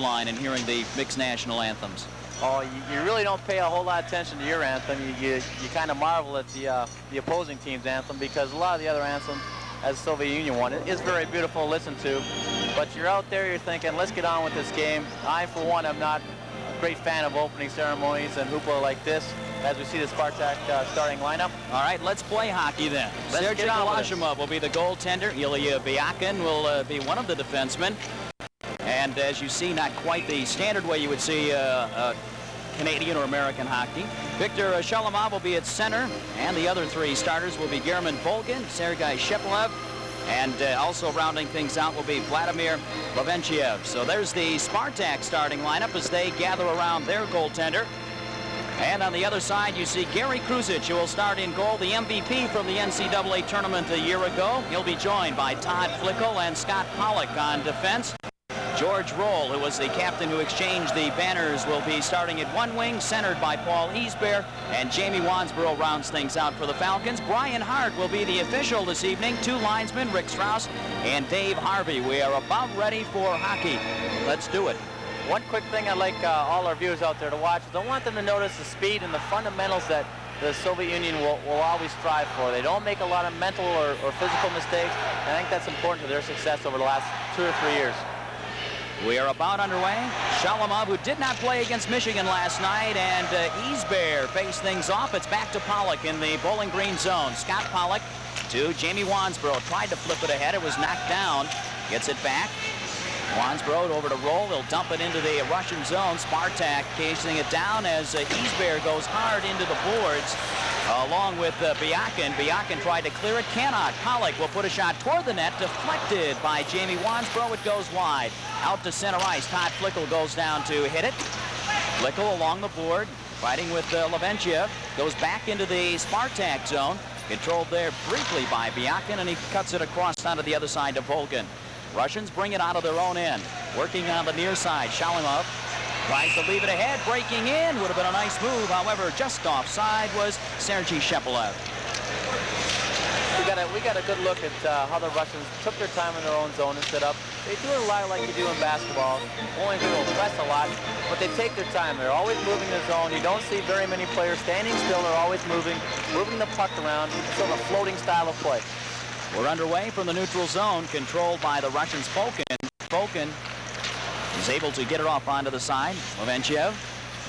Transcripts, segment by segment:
line and hearing the mixed national anthems? Oh, you really don't pay a whole lot of attention to your anthem. You kind of marvel at the opposing team's anthem, because a lot of the other anthems, as the Soviet Union one, it is very beautiful to listen to. But you're out there, you're thinking, let's get on with this game. I, for one, am not a great fan of opening ceremonies and hoopla like this, as we see the Spartak starting lineup. All right, let's play hockey then. Sergei Kalashimov will be the goaltender. Ilya Byakin will be one of the defensemen. And as you see, not quite the standard way you would see Canadian or American hockey. Viktor Shalamov will be at center, and the other three starters will be German Volgin, Sergei Shepelev, and also rounding things out will be Vladimir Levenchiev. So there's the Spartak starting lineup as they gather around their goaltender. And on the other side, you see Gary Kruzic, who will start in goal, the MVP from the NCAA tournament a year ago. He'll be joined by Todd Flickel and Scott Pollock on defense. George Roll, who was the captain who exchanged the banners, will be starting at one wing, centered by Paul Easbear, and Jamie Wansborough rounds things out for the Falcons. Brian Hart will be the official this evening. Two linesmen, Rick Strauss and Dave Harvey. We are about ready for hockey. Let's do it. One quick thing I'd like all our viewers out there to watch is I want them to notice the speed and the fundamentals that the Soviet Union will always strive for. They don't make a lot of mental or physical mistakes, and I think that's important to their success over the last 2 or 3 years. We are about underway. Shalamov, who did not play against Michigan last night, and Easbear face things off. It's back to Pollock in the Bowling Green zone. Scott Pollock to Jamie Wansborough. Tried to flip it ahead. It was knocked down. Gets it back. Wansborough over to Roll. He'll dump it into the Russian zone. Spartak casing it down as Easbear goes hard into the boards along with Byakin. Byakin tried to clear it. Cannot. Pollock will put a shot toward the net. Deflected by Jamie Wansborough. It goes wide. Out to center ice. Todd Flickel goes down to hit it. Flickel along the board. Fighting with Levenchiev. Goes back into the Spartak zone. Controlled there briefly by Byakin, and he cuts it across onto the other side to Volgin. Russians bring it out of their own end. Working on the near side. Shalamov tries to leave it ahead. Breaking in. Would have been a nice move. However, just offside was Sergei Shepelev. We got a good look at how the Russians took their time in their own zone and set up. They do it a lot like you do in basketball. Only people press a lot, but they take their time. They're always moving the zone. You don't see very many players standing still. They're always moving the puck around. It's sort of a floating style of play. We're underway from the neutral zone, controlled by the Russians. Volgin is able to get it off onto the side. Levenchiev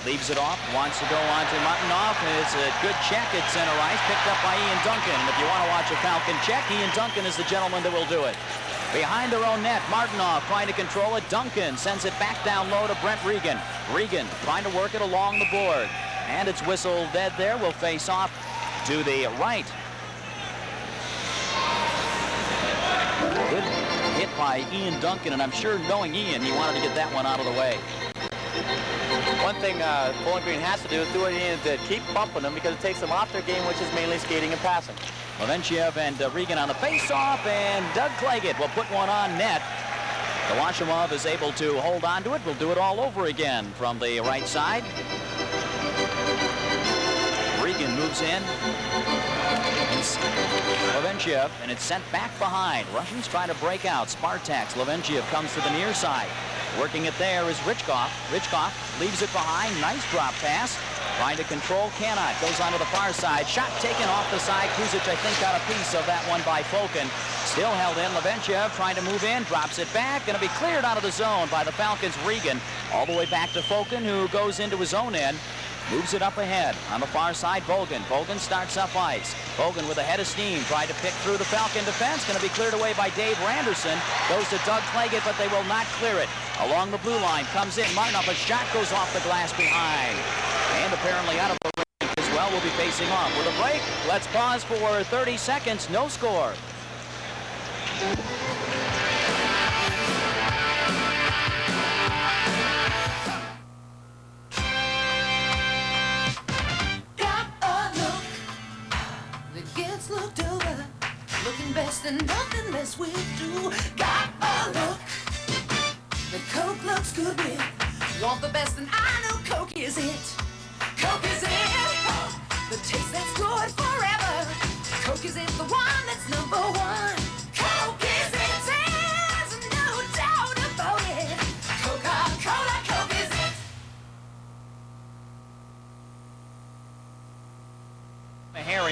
leaves it off, wants to go on to Martinov. It's a good check at center ice, picked up by Ian Duncan. And if you want to watch a Falcon check, Ian Duncan is the gentleman that will do it. Behind their own net, Martinov trying to control it. Duncan sends it back down low to Brent Regan. Regan trying to work it along the board. And it's whistled dead there. Will face off to the right. Good hit by Ian Duncan, and I'm sure, knowing Ian, he wanted to get that one out of the way. One thing Bowling Green has to do is do what Ian did. Keep bumping them, because it takes them off their game, which is mainly skating and passing. Levenchiev and Regan on the face-off, and Doug Claggett will put one on net. Kalashimov is able to hold on to it. We'll do it all over again from the right side. Regan moves in. Levenchiev, and it's sent back behind. Russians trying to break out. Spartak's Levenchiev comes to the near side. Working it there is Richkoff. Richkoff leaves it behind. Nice drop pass. Trying to control, cannot. Goes onto the far side. Shot taken off the side. Kruzic, I think, got a piece of that one by Volgin. Still held in. Levenchiev trying to move in. Drops it back. Going to be cleared out of the zone by the Falcons' Regan. All the way back to Volgin, who goes into his own end. Moves it up ahead. On the far side, Volgin. Volgin starts up ice. Volgin with a head of steam. Tried to pick through the Falcon defense. Going to be cleared away by Dave Randerson. Goes to Doug Claggett, but they will not clear it. Along the blue line comes in. Martinov, a shot goes off the glass behind. And apparently out of the ring as well. Will be facing off. With a break, let's pause for 30 seconds. No score. Looked over, looking best and nothing less will do. Got a look, the Coke looks good with. Want the best and I know Coke is it. Coke is it, the taste that's good forever. Coke is it, the one that's number one. Coke is it, there's no doubt about it. Coca-Cola.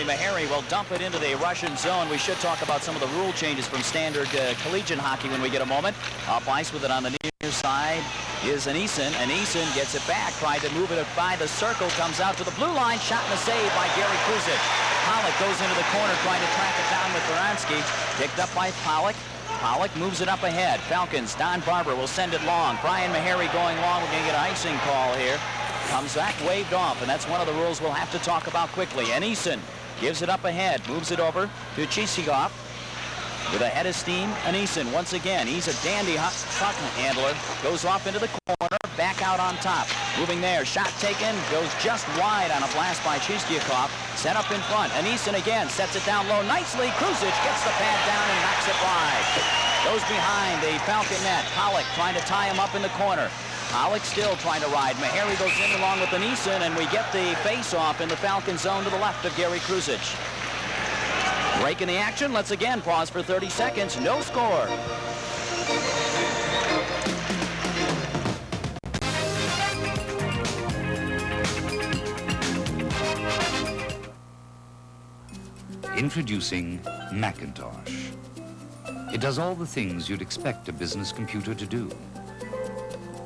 Meharry will dump it into the Russian zone. We should talk about some of the rule changes from standard collegiate hockey when we get a moment. Up ice with it on the near side is Anison. Anison gets it back, tried to move it by the circle, comes out to the blue line, shot and a save by Gary Kruzic. Pollock goes into the corner trying to track it down with Baranski. Picked up by Pollock. Pollock moves it up ahead. Falcons, Don Barber will send it long. Brian Meharry going long. We're going to get an icing call here. Comes back, waved off, and that's one of the rules we'll have to talk about quickly. Anison gives it up ahead, moves it over to Chisigov. With a head of steam, Anison once again. He's a dandy puck handler. Goes off into the corner, back out on top. Moving there, shot taken, goes just wide on a blast by Chistyakov. Set up in front. Anison again sets it down low nicely. Kruzic gets the pad down and knocks it wide. Goes behind the Falcon net. Pollock trying to tie him up in the corner. Pollock still trying to ride. Meharry goes in along with Anison, and we get the face-off in the Falcon zone to the left of Gary Kruzic. Break in the action. Let's again pause for 30 seconds. No score. Introducing Macintosh. It does all the things you'd expect a business computer to do.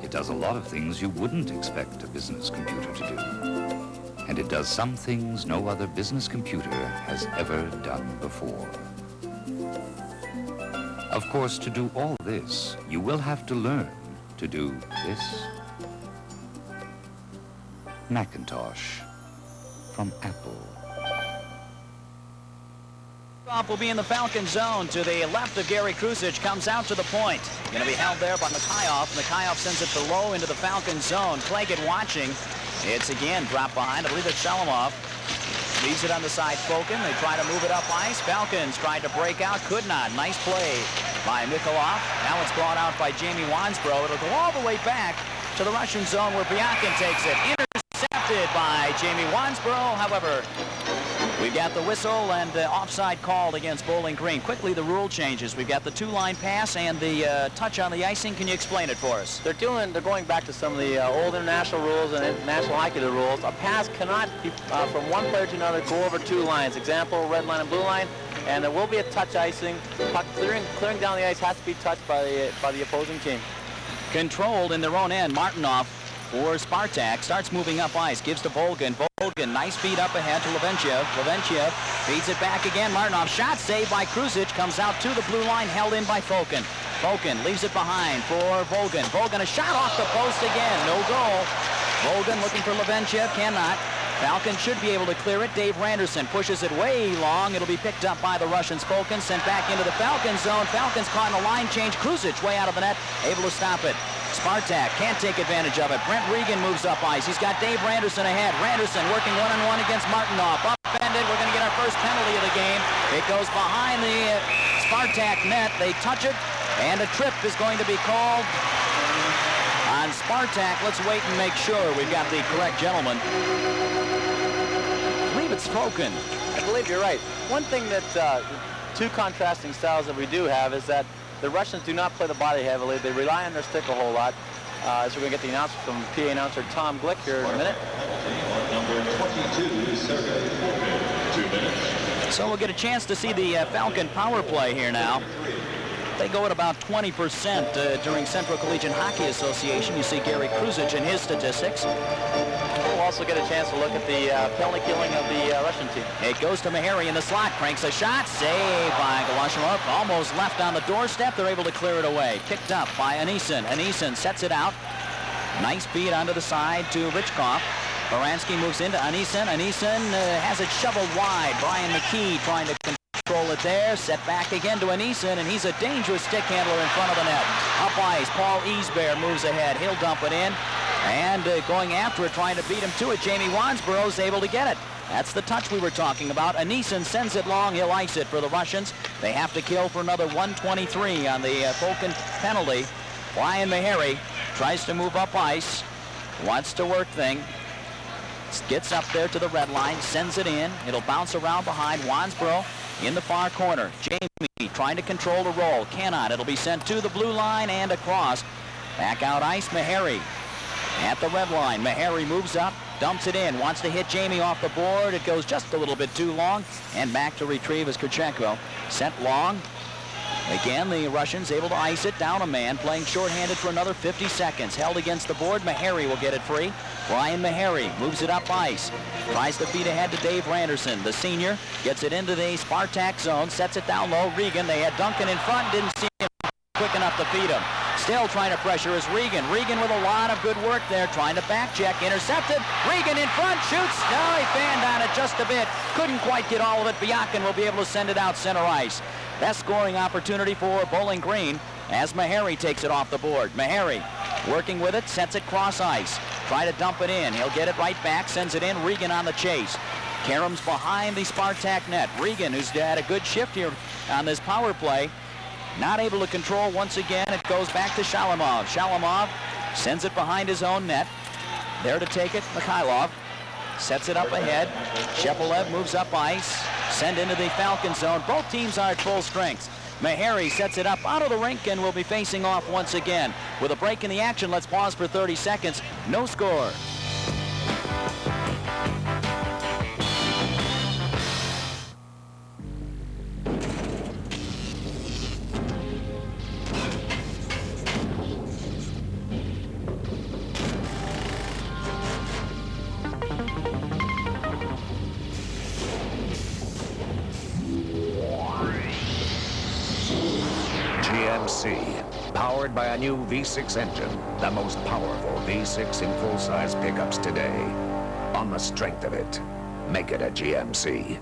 It does a lot of things you wouldn't expect a business computer to do. And it does some things no other business computer has ever done before. Of course, to do all this, you will have to learn to do this. Macintosh from Apple. Off will be in the Falcon zone to the left of Gary Kruzic, comes out to the point. Going to be held there by Mikhailov. Mikhailov sends it below into the Falcon zone. Claggett watching. It's again dropped behind. I believe it's Shalamov. Leaves it on the side. Fokin. They try to move it up ice. Falcons tried to break out. Could not. Nice play by Mikhailov. Now it's brought out by Jamie Wansbrough. It'll go all the way back to the Russian zone where Biakin takes it. Intercepted by Jamie Wansbrough. However, we've got the whistle and offside called against Bowling Green. Quickly, the rule changes. We've got the two-line pass and the touch on the icing. Can you explain it for us? They're going back to some of the old international rules and national hockey rules. A pass cannot be from one player to another go over two lines. Example, red line and blue line. And there will be a touch icing. Puck clearing down the ice has to be touched by the opposing team. Controlled in their own end. Martinov for Spartak starts moving up ice. Gives to Volgan. Volgan, nice feed up ahead to Levenchev. Levenchev feeds it back again. Martinov shot saved by Kruzic. Comes out to the blue line, held in by Fokin. Fokin leaves it behind for Volgan. Volgan, a shot off the post again. No goal. Volgan looking for Levenchev. Cannot. Falcon should be able to clear it. Dave Randerson pushes it way long. It'll be picked up by the Russians. Fokin sent back into the Falcon zone. Falcons caught in a line change. Kruzic way out of the net, able to stop it. Spartak can't take advantage of it. Brent Regan moves up ice. He's got Dave Randerson ahead. Randerson working one-on-one against Martinov. Upended. We're going to get our first penalty of the game. It goes behind the Spartak net. They touch it, and a trip is going to be called on Spartak. Let's wait and make sure we've got the correct gentleman. I believe it's Fokin. I believe you're right. One thing that two contrasting styles that we do have is that the Russians do not play the body heavily. They rely on their stick a whole lot. So we're going to get the announcement from PA announcer Tom Glick here in a minute. Number 22, Sergei Fokin, 2 minutes. So we'll get a chance to see the Falcon power play here now. They go at about 20% during Central Collegiate Hockey Association. You see Gary Kruzic in his statistics. We'll also get a chance to look at the penalty killing of the Russian team. It goes to Meharry in the slot, cranks a shot, saved by Galashimov, almost left on the doorstep. They're able to clear it away. Picked up by Anison. Anison sets it out. Nice feed onto the side to Richkoff. Baranski moves into Anison. Anison has it shoveled wide. Brian McKee trying to control it there. Set back again to Anison, and he's a dangerous stick handler in front of the net. Up ice, Paul Easbear moves ahead. He'll dump it in. And going after it, trying to beat him to it, Jamie Wansbrough is able to get it. That's the touch we were talking about. Anison sends it long. He'll ice it for the Russians. They have to kill for another 123 on the Fokin penalty. Brian Meharry tries to move up ice. Wants to work thing. Gets up there to the red line. Sends it in. It'll bounce around behind Wansbrough in the far corner. Jamie trying to control the roll. Cannot. It'll be sent to the blue line and across. Back out ice, Meharry. At the red line, Meharry moves up, dumps it in, wants to hit Jamie off the board. It goes just a little bit too long, and back to retrieve is Kurchenko. Sent long. Again, the Russians able to ice it down a man, playing shorthanded for another 50 seconds. Held against the board. Meharry will get it free. Brian Meharry moves it up ice. Tries to feed ahead to Dave Randerson. The senior gets it into the Spartak zone, sets it down low. Regan, they had Duncan in front, didn't see him quick enough to feed him. Still trying to pressure is Regan. Regan with a lot of good work there, trying to back check. Intercepted. Regan in front, shoots. No, he fanned on it just a bit. Couldn't quite get all of it. Biakin will be able to send it out center ice. Best scoring opportunity for Bowling Green as Meharry takes it off the board. Meharry working with it, sets it cross ice. Try to dump it in. He'll get it right back, sends it in. Regan on the chase. Karams behind the Spartak net. Regan, who's had a good shift here on this power play, not able to control once again. It goes back to Shalamov. Shalamov sends it behind his own net. There to take it, Mikhailov. Sets it up ahead. Shepelev moves up ice. Send into the Falcon zone. Both teams are at full strength. Meharry sets it up out of the rink and will be facing off once again. With a break in the action, let's pause for 30 seconds. No score. Powered by a new V6 engine, the most powerful V6 in full-size pickups today. On the strength of it, make it a GMC.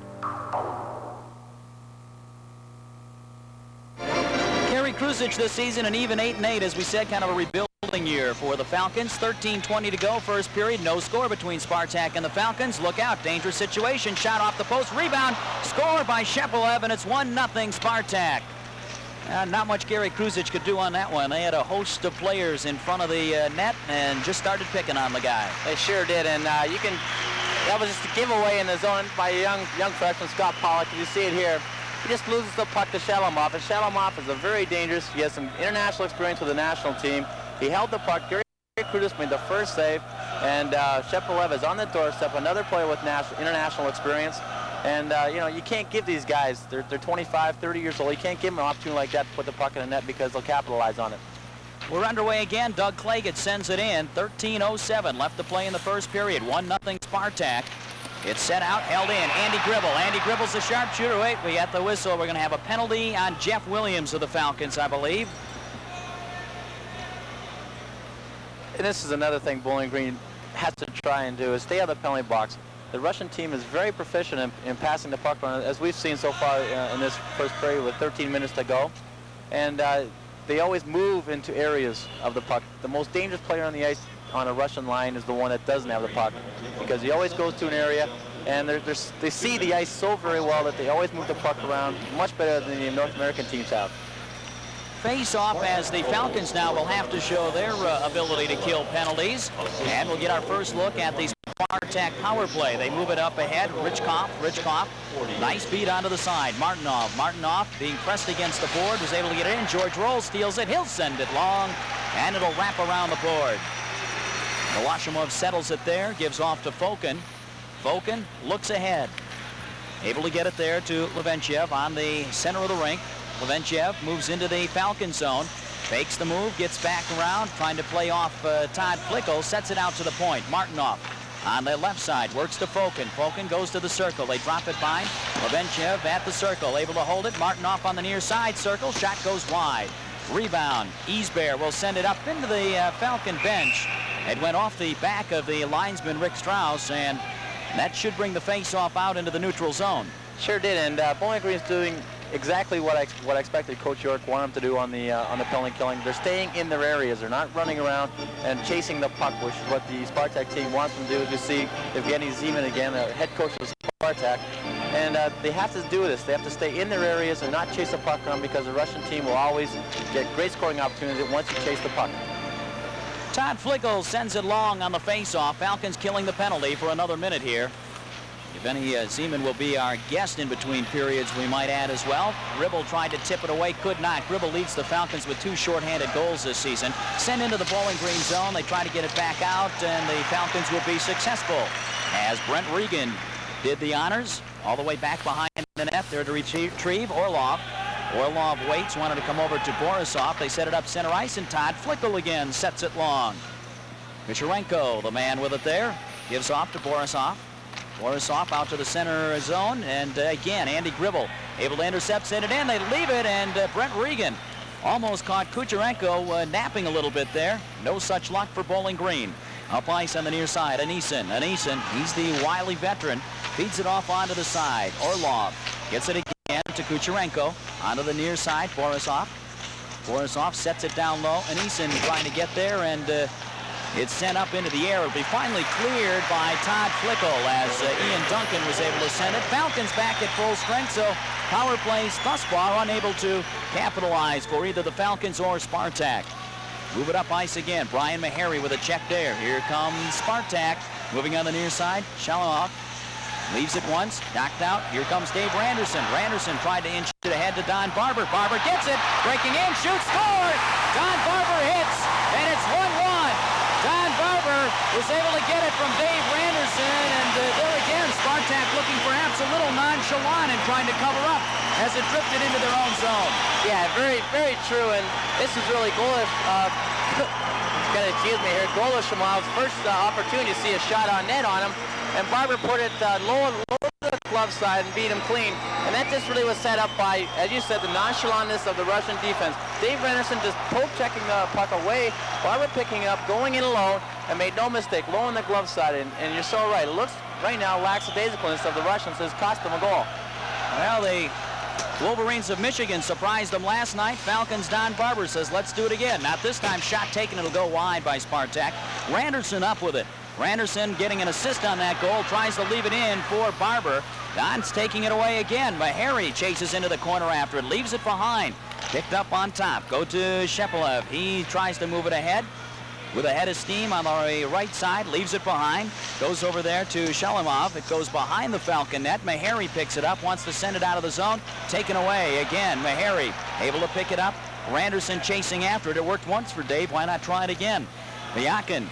Gary Kruzic this season, an even 8-8, as we said, kind of a rebuilding year for the Falcons. 13:20 to go, first period. No score between Spartak and the Falcons. Look out, dangerous situation. Shot off the post, rebound, score by Shepelev, and it's 1-0 Spartak. Not much Gary Kruzic could do on that one. They had a host of players in front of the net and just started picking on the guy. They sure did, and that was just a giveaway in the zone by a young freshman, Scott Pollock. You see it here. He just loses the puck to Shalamov, and Shalamov is a very dangerous. He has some international experience with the national team. He held the puck. Gary Kruzic made the first save, and Shepelev is on the doorstep, another player with international experience. And, you know, you can't give these guys, they're 25, 30 years old. You can't give them an opportunity like that to put the puck in the net because they'll capitalize on it. We're underway again. Doug Claggett sends it in. 13:07 left to play in the first period. 1-0 Spartak. It's set out, held in. Andy Gribble. Andy Gribble's the sharpshooter. Wait, we got the whistle. We're going to have a penalty on Jeff Williams of the Falcons, I believe. And this is another thing Bowling Green has to try and do is stay out of the penalty box. The Russian team is very proficient in passing the puck around, as we've seen so far in this first period with 13 minutes to go. And they always move into areas of the puck. The most dangerous player on the ice on a Russian line is the one that doesn't have the puck, because he always goes to an area, and they see the ice so very well that they always move the puck around much better than the North American teams have. Face-off as the Falcons now will have to show their ability to kill penalties. And we'll get our first look at the Spartak power play. They move it up ahead. Richkoff, nice beat onto the side. Martinov being pressed against the board, was able to get it in. George Roll steals it. He'll send it long, and it'll wrap around the board. Milashimov settles it there, gives off to Fokin. Fokin looks ahead. Able to get it there to Levenchev on the center of the rink. Levenchev moves into the Falcon zone, fakes the move, gets back around, trying to play off Todd Flickel, sets it out to the point. Martinov on the left side, works to Fokin. Fokin goes to the circle. They drop it by. Levenchev at the circle, able to hold it. Martinov on the near side circle. Shot goes wide. Rebound. Easbear will send it up into the Falcon bench. It went off the back of the linesman, Rick Strauss, and that should bring the face-off out into the neutral zone. Sure did, and Bowling Green is doing exactly what I expected Coach York wanted them to do on the penalty killing. They're staying in their areas. They're not running around and chasing the puck, which is what the Spartak team wants them to do. As you see, Evgeny Zeman again, the head coach of Spartak, and they have to do this. They have to stay in their areas and not chase the puck around, because the Russian team will always get great scoring opportunities once you chase the puck. Todd Flickel sends it long on the face-off. Falcons killing the penalty for another minute here. Evgeny Zeman will be our guest in between periods, we might add as well. Gribble tried to tip it away, could not. Gribble leads the Falcons with 2 shorthanded goals this season. Sent into the Bowling Green zone. They try to get it back out, and the Falcons will be successful, as Brent Regan did the honors all the way back behind the net there to retrieve Orlov. Orlov waits, wanted to come over to Borisov. They set it up center ice, and Todd Flickel again sets it long. Kucherenko, the man with it there, gives off to Borisov. Borisov out to the center zone, and again, Andy Gribble able to intercept, send it in. They leave it, and Brent Regan almost caught Kucherenko napping a little bit there. No such luck for Bowling Green. Up ice on the near side, Anisin, he's the wily veteran, feeds it off onto the side. Orlov gets it again to Kucherenko. Onto the near side, Borisov. Borisov sets it down low. Anisin trying to get there, and it's sent up into the air. It'll be finally cleared by Todd Flickel as Ian Duncan was able to send it. Falcons back at full strength, so power plays thus far unable to capitalize for either the Falcons or Spartak. Move it up ice again. Brian Meharry with a check there. Here comes Spartak. Moving on the near side. Shalimov leaves it once. Knocked out. Here comes Dave Randerson. Randerson tried to inch it ahead to Don Barber. Barber gets it. Breaking in. Shoots. Scored! Don Barber hits. And it's 1-1. Don Barber was able to get it from Dave Randerson, and there again, Spartak looking perhaps a little nonchalant and trying to cover up as it drifted into their own zone. Yeah, very, very true, and this is really Golish, gotta excuse me here, Golishmov's first opportunity to see a shot on net on him, and Barber put it low to the glove side and beat him clean. And that just really was set up by, as you said, the nonchalantness of the Russian defense. Dave Randerson just poke-checking the puck away, Barber picking up, going in alone, and made no mistake, low on the glove side. And you're so right. It looks right now lackadaisicalness of the Russians has cost them a goal. Well, the Wolverines of Michigan surprised them last night. Falcons' Don Barber says, let's do it again. Not this time, shot taken, it'll go wide by Spartak. Randerson up with it. Randerson getting an assist on that goal, tries to leave it in for Barber. Don's taking it away again. Meharry chases into the corner after it, leaves it behind. Picked up on top. Go to Shepelev. He tries to move it ahead with a head of steam on the right side, leaves it behind. Goes over there to Shalimov. It goes behind the Falcon net. Meharry picks it up, wants to send it out of the zone. Taken away again. Meharry able to pick it up. Randerson chasing after it. It worked once for Dave. Why not try it again? Vyakin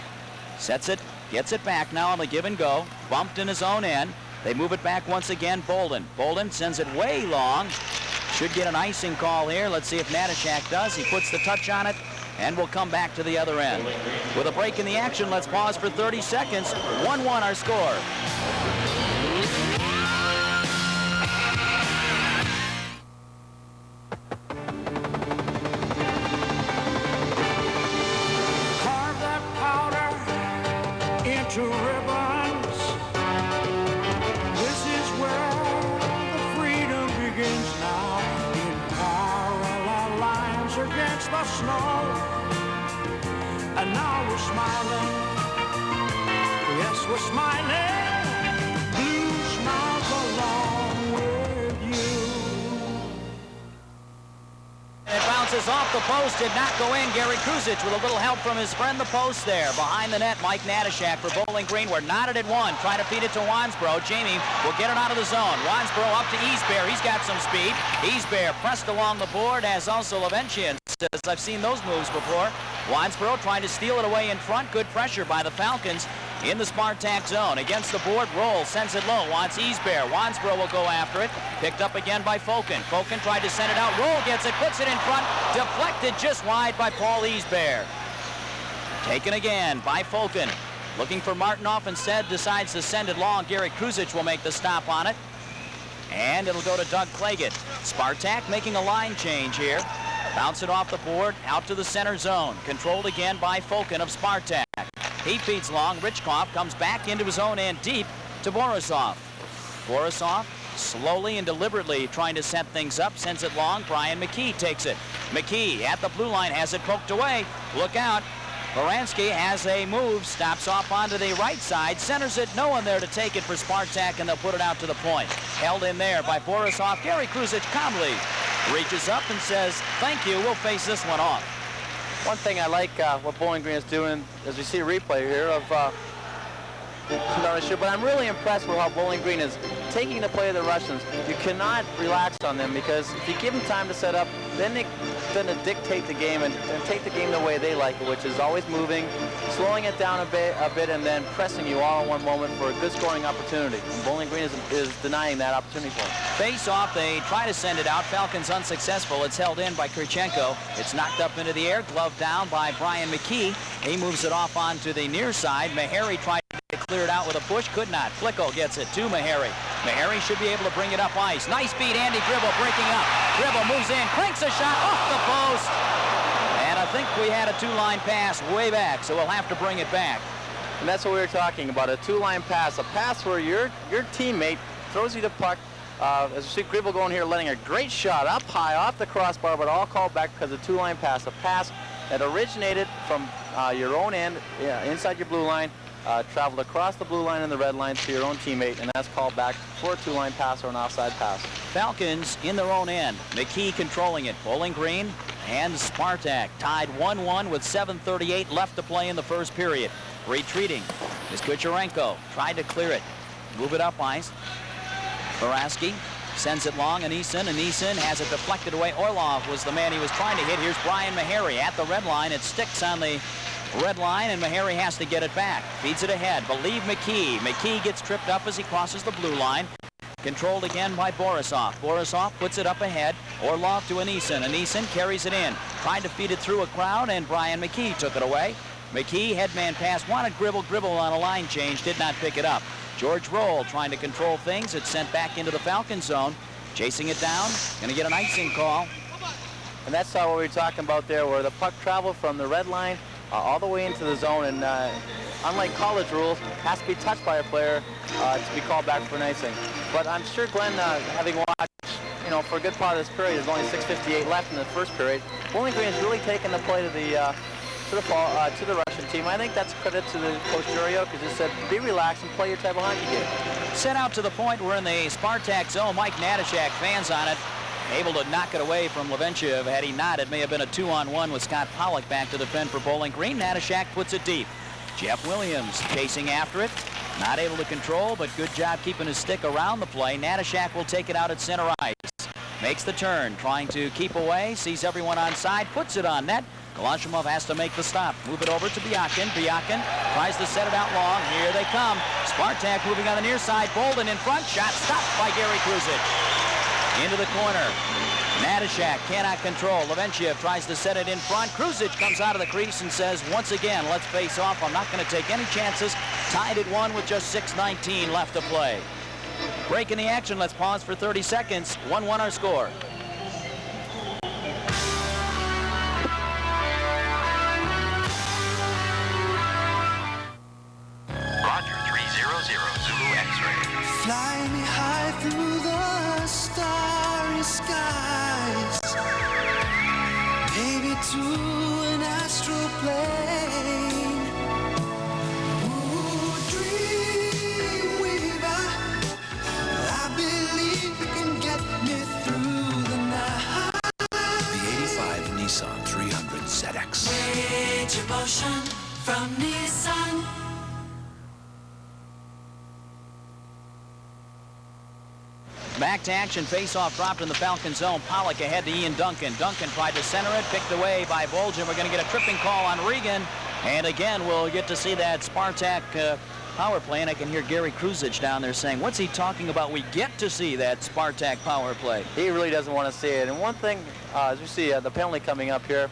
sets it. Gets it back now on the give and go. Bumped in his own end. They move it back once again. Bolden. Bolden sends it way long. Should get an icing call here. Let's see if Natashak does. He puts the touch on it, and we'll come back to the other end. With a break in the action, let's pause for 30 seconds. 1-1 our score. To ribbons. This is where the freedom begins now. In parallel lines against the snow. And now we're smiling. Yes, we're smiling. Blue smiles along with you. It bounces off the post, did not go in. Gary Kruzic with a little help from his friend the post there. Behind the net, Mike Natashak for Bowling Green. We're knotted at one. Trying to feed it to Wansbro. Jamie will get it out of the zone. Wansbro up to Easbear. He's got some speed. Easbear pressed along the board, as also Lavenchian says. I've seen those moves before. Wansbro trying to steal it away in front. Good pressure by the Falcons in the Spartak zone. Against the board, Roll sends it low. Wants Easbear. Wansbro will go after it. Picked up again by Fokin. Fokin tried to send it out. Roll gets it, puts it in front. Deflected just wide by Paul Easbear. Taken again by Fokin. Looking for Martinoff, instead decides to send it long. Gary Kruzic will make the stop on it. And it'll go to Doug Claggett. Spartak making a line change here. Bounce it off the board, out to the center zone. Controlled again by Fokin of Spartak. He feeds long. Richkoff comes back into his own end deep to Borisov. Borisov slowly and deliberately trying to set things up. Sends it long. Brian McKee takes it. McKee at the blue line has it poked away. Look out. Baranski has a move. Stops off onto the right side. Centers it. No one there to take it for Spartak, and they'll put it out to the point. Held in there by Borisov. Gary Kruzic calmly reaches up and says, thank you. We'll face this one off. One thing I like what Bowling Green is doing, as we see a replay here, of not sure, but I'm really impressed with how Bowling Green is taking the play of the Russians. You cannot relax on them because if you give them time to set up, then they're going to dictate the game and take the game the way they like it, which is always moving, slowing it down a bit, and then pressing you all in one moment for a good scoring opportunity. And Bowling Green is denying that opportunity for them. Face off, they try to send it out. Falcons unsuccessful. It's held in by Kirchenko. It's knocked up into the air, gloved down by Brian McKee. He moves it off onto the near side. Meharry tried to clear it out with a push, could not. Flicko gets it to Meharry. Meharry should be able to bring it up ice. Nice beat, Andy Gribble breaking up. Gribble moves in, cranks a shot off the post. And I think we had a two-line pass way back, so we'll have to bring it back. And that's what we were talking about, a two-line pass. A pass where your teammate throws you the puck. As you see Gribble going here, letting a great shot up high off the crossbar, but all called back because of a two-line pass. A pass that originated from your own end, inside your blue line, traveled across the blue line and the red line to your own teammate, and that's called back for a two-line pass or an offside pass. Falcons in their own end. McKee controlling it. Bowling Green and Spartak tied 1-1 with 7:38 left to play in the first period. Retreating is Kucherenko. Tried to clear it. Move it up ice. Baraski sends it long, and Eason has it deflected away. Orlov was the man he was trying to hit. Here's Brian Meharry at the red line. It sticks on the red line, and Meharry has to get it back. Feeds it ahead. Believe McKee. McKee gets tripped up as he crosses the blue line. Controlled again by Borisov. Borisov puts it up ahead. Orlov to Eason. Eason carries it in. Tried to feed it through a crowd, and Brian McKee took it away. McKee, headman pass, wanted Gribble. Gribble on a line change, did not pick it up. George Roll trying to control things. It's sent back into the Falcon zone. Chasing it down. Going to get an icing call. And that's what we were talking about there, where the puck traveled from the red line all the way into the zone. And unlike college rules, has to be touched by a player to be called back for an icing. But I'm sure Glenn, having watched, for a good part of this period, there's only 6:58 left in the first period. Bowling Green has really taken the play to the Russian team. I think that's credit to the coach Durio, because he said, be relaxed and play your type of hockey game. Set out to the point. We're in the Spartak zone. Mike Natashak fans on it. Able to knock it away from Levenchev. Had he not, it may have been a 2-on-1 with Scott Pollock back to defend for Bowling Green. Natashak puts it deep. Jeff Williams chasing after it. Not able to control, but good job keeping his stick around the play. Natashak will take it out at center ice. Makes the turn, trying to keep away. Sees everyone on side, puts it on net. Galashimov has to make the stop. Move it over to Biakin. Biakin tries to set it out long. Here they come. Spartak moving on the near side. Bolden in front. Shot stopped by Gary Kruzic. Into the corner. Natashak cannot control. Levenchev tries to set it in front. Kruzic comes out of the crease and says, once again, let's face off. I'm not going to take any chances. Tied at 1 with just 6:19 left to play. Break in the action. Let's pause for 30 seconds. 1-1 our score. Roger, 300 Zulu X-ray. Fly me high through the starry skies, maybe to an astral plane. Ooh, dream weaver, I believe you can get me through the night. The 85 Nissan 300 ZX. Rage emotion from Nissan. Back to action. Face-off dropped in the Falcon zone. Pollock ahead to Ian Duncan. Duncan tried to center it, picked away by Volgin. We're going to get a tripping call on Regan. And again, we'll get to see that Spartak power play. And I can hear Gary Kruzic down there saying, what's he talking about? We get to see that Spartak power play. He really doesn't want to see it. And one thing, as you see the penalty coming up here,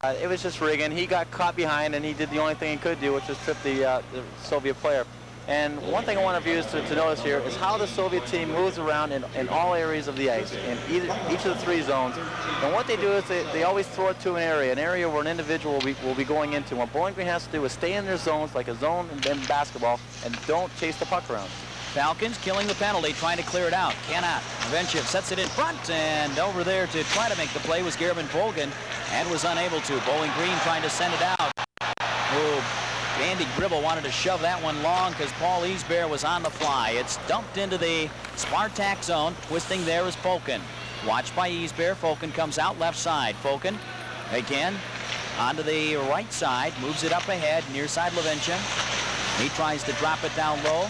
it was just Regan. He got caught behind, and he did the only thing he could do, which was trip the Soviet player. And one thing I want viewers to notice here is how the Soviet team moves around in all areas of the ice, in each of the three zones. And what they do is they always throw it to an area where an individual will be going into. What Bowling Green has to do is stay in their zones, like a zone in basketball, and don't chase the puck around. Falcons killing the penalty, trying to clear it out. Cannot. Levenchev sets it in front, and over there to try to make the play was Gerben Volgin, and was unable to. Bowling Green trying to send it out. Oh, Andy Gribble wanted to shove that one long because Paul Easbear was on the fly. It's dumped into the Spartak zone. Twisting there is Folkin. Watched by Easbear. Folkin comes out left side. Folkin again onto the right side. Moves it up ahead. Near side Levenchev. He tries to drop it down low.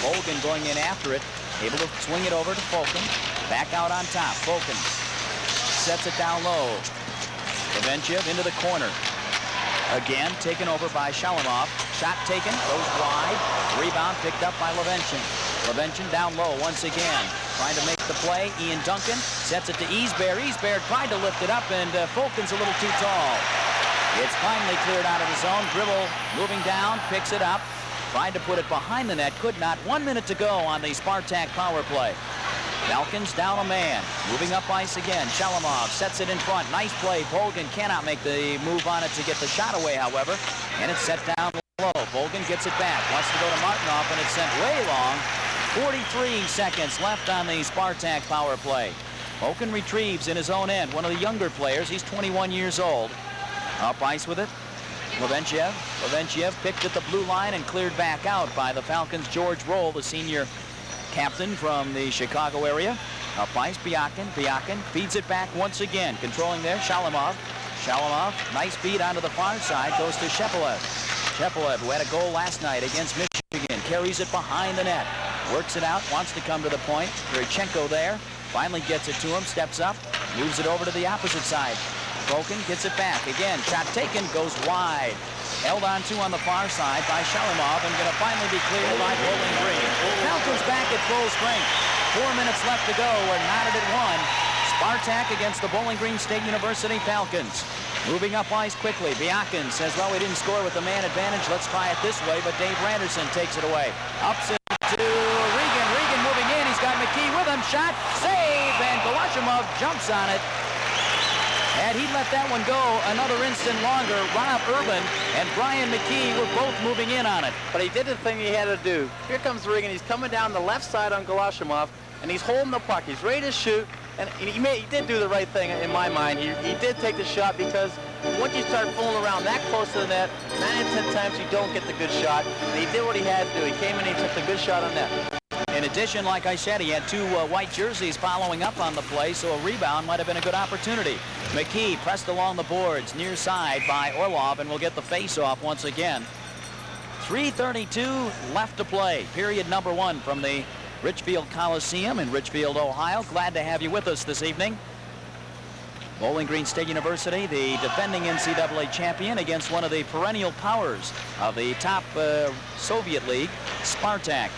Volgan going in after it. Able to swing it over to Volkan. Back out on top. Volkan sets it down low. Lebenciev into the corner. Again, taken over by Shalamov. Shot taken, goes wide. Rebound picked up by Lebenciev. Lebenciev down low once again. Trying to make the play. Ian Duncan sets it to Easbear. Easbear tried to lift it up, and Volkan's a little too tall. It's finally cleared out of the zone. Dribble moving down, picks it up. Tried to put it behind the net, could not. 1 minute to go on the Spartak power play. Falcons down a man. Moving up ice again. Shalamov sets it in front. Nice play. Volgan cannot make the move on it to get the shot away, however. And it's set down low. Volgan gets it back. Wants to go to Martinov, and it's sent way long. 43 seconds left on the Spartak power play. Volgan retrieves in his own end. One of the younger players. He's 21 years old. Up ice with it. Lebenciev. Lebenciev picked at the blue line and cleared back out by the Falcons' George Roll, the senior captain from the Chicago area. Up ice, Biakin. Biakin feeds it back once again. Controlling there, Shalamov. Shalamov, nice feed onto the far side, goes to Shepelev. Shepelev, who had a goal last night against Michigan, carries it behind the net. Works it out, wants to come to the point. Yurchenko there, finally gets it to him, steps up, moves it over to the opposite side. Volkan gets it back. Again, shot taken, goes wide. Held on to on the far side by Shalamov, and going to finally be cleared by Bowling Green. Falcons back at full strength. 4 minutes left to go. We're knotted at 1. Spartak against the Bowling Green State University Falcons. Moving up ice quickly. Biakin says, well, we didn't score with the man advantage. Let's try it this way, but Dave Randerson takes it away. Ups it to Regan. Regan moving in. He's got McKee with him. Shot, save, and Galashimov jumps on it. Had he let that one go another instant longer, Rob Urban and Brian McKee were both moving in on it. But he did the thing he had to do. Here comes Regan. He's coming down the left side on Galashimov, and he's holding the puck. He's ready to shoot, and he did do the right thing in my mind. He did take the shot, because once you start fooling around that close to the net, 9 out of 10 times you don't get the good shot. And he did what he had to do. He came in and he took the good shot on net. In addition, like I said, he had 2 white jerseys following up on the play, so a rebound might have been a good opportunity. McKee pressed along the boards, near side by Orlov, and will get the face-off once again. 3:32 left to play. Period number 1 from the Richfield Coliseum in Richfield, Ohio. Glad to have you with us this evening. Bowling Green State University, the defending NCAA champion, against one of the perennial powers of the top Soviet League, Spartak.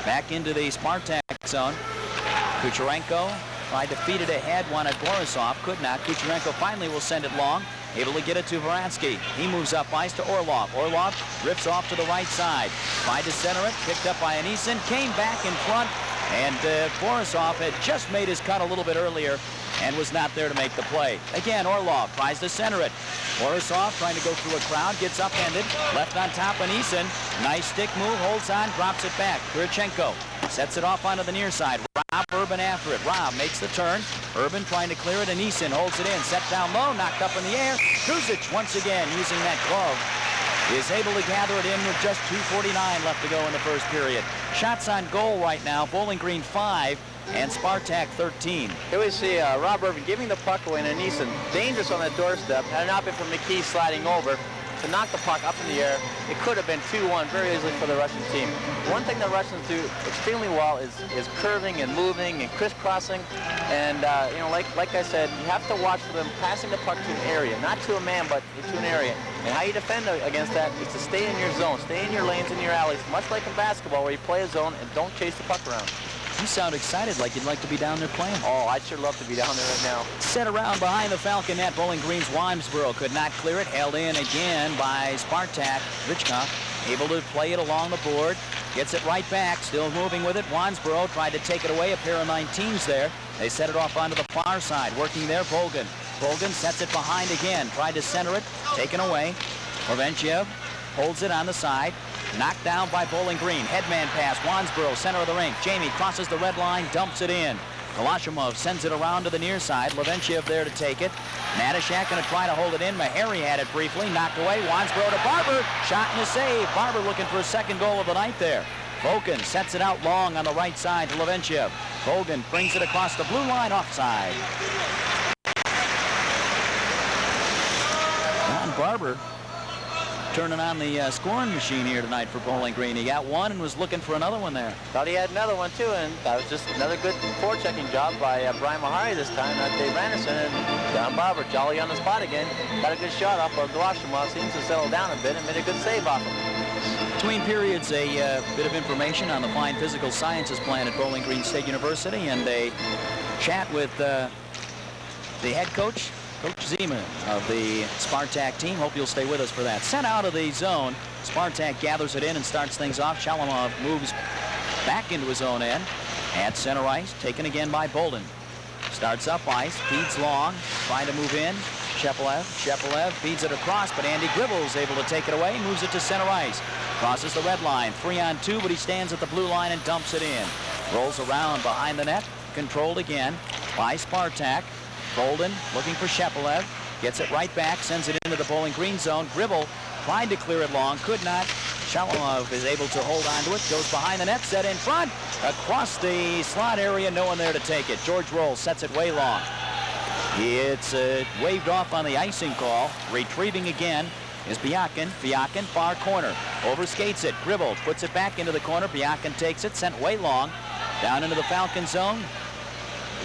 Back into the Spartak zone. Kucherenko tried to feed it ahead, wanted Borisov, could not. Kucherenko finally will send it long, able to get it to Varansky. He moves up ice to Orlov. Orlov drifts off to the right side. Tried to center it, picked up by Anisin, came back in front, and Borisov had just made his cut a little bit earlier and was not there to make the play. Again, Orlov tries to center it. Borisov trying to go through a crowd, gets upended, left on top Anisin. Nice stick move, holds on, drops it back. Yurchenko sets it off onto the near side. Rob Urban after it. Rob makes the turn. Urban trying to clear it. Anisin holds it in, set down low, knocked up in the air. Kuzic once again using that glove is able to gather it in with just 2:49 left to go in the first period. Shots on goal right now, Bowling Green 5 and Spartak 13. Here we see Rob Urban giving the puck away, and Anisin dangerous on the doorstep. Had it not been for McKee sliding over to knock the puck up in the air, it could have been 2-1 very easily for the Russian team. One thing the Russians do extremely well is curving and moving and crisscrossing. And you know, like I said, you have to watch for them passing the puck to an area, not to a man, but to an area. And how you defend against that is to stay in your zone, stay in your lanes, in your alleys, much like in basketball where you play a zone and don't chase the puck around. You sound excited, like you'd like to be down there playing. Oh, I'd sure love to be down there right now. Set around behind the Falcon net. Bowling Green's Wimsboro could not clear it. Held in again by Spartak. Richkov able to play it along the board. Gets it right back. Still moving with it. Wimsboro tried to take it away. A pair of 19s there. They set it off onto the far side. Working there, Volgan. Volgan sets it behind again. Tried to center it. Taken away. Lebenciev holds it on the side. Knocked down by Bowling Green. Headman pass. Wansboro, center of the rink. Jamie crosses the red line, dumps it in. Galashimov sends it around to the near side. Lebenciev there to take it. Natashak going to try to hold it in. Meharry had it briefly. Knocked away. Wansboro to Barber. Shot and a save. Barber looking for a second goal of the night there. Volkan sets it out long on the right side to Lebenciev. Volkan brings it across the blue line, offside. John Barber turning on the scoring machine here tonight for Bowling Green. He got one and was looking for another one there. Thought he had another one too, and that was just another good forechecking job by Brian Mahari this time, not Dave Anderson. And Don Barber, jolly on the spot again. Got a good shot off of Glashimov. Seems to settle down a bit and made a good save off him. Between periods, a bit of information on the fine physical sciences plan at Bowling Green State University, and a chat with the head coach, Coach Zeman of the Spartak team. Hope you'll stay with us for that. Sent out of the zone. Spartak gathers it in and starts things off. Shalamov moves back into his own end. At center ice, taken again by Bolden. Starts up ice, feeds long, trying to move in. Shepelev feeds it across, but Andy Gribble's able to take it away, moves it to center ice. Crosses the red line, 3-on-2, but he stands at the blue line and dumps it in. Rolls around behind the net, controlled again by Spartak. Bolden looking for Shepelev, gets it right back, sends it into the Bowling Green zone. Gribble tried to clear it long, could not. Shalamov is able to hold on to it, goes behind the net, set in front, across the slot area, no one there to take it. George Rolls sets it way long. It's waved off on the icing call. Retrieving again is Biakin. Biakin, far corner, overskates it. Gribble puts it back into the corner. Biakin takes it, sent way long, down into the Falcon zone.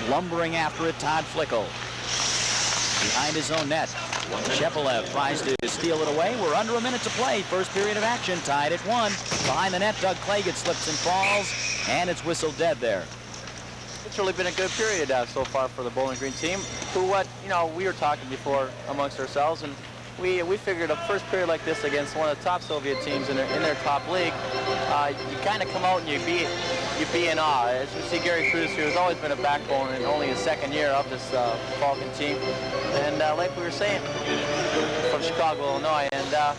Lumbering after it, Todd Flickel. Behind his own net. Shepelev tries to steal it away. We're under a minute to play. First period of action, tied at 1. Behind the net, Doug Claggett slips and falls, and it's whistled dead there. It's really been a good period so far for the Bowling Green team. We were talking before amongst ourselves, and we figured a first period like this against one of the top Soviet teams in their top league, you kind of come out and you be in awe. As you see, Gary Cruz, who has always been a backbone in only his second year of this Falcon team, and like we were saying, from Chicago, Illinois, and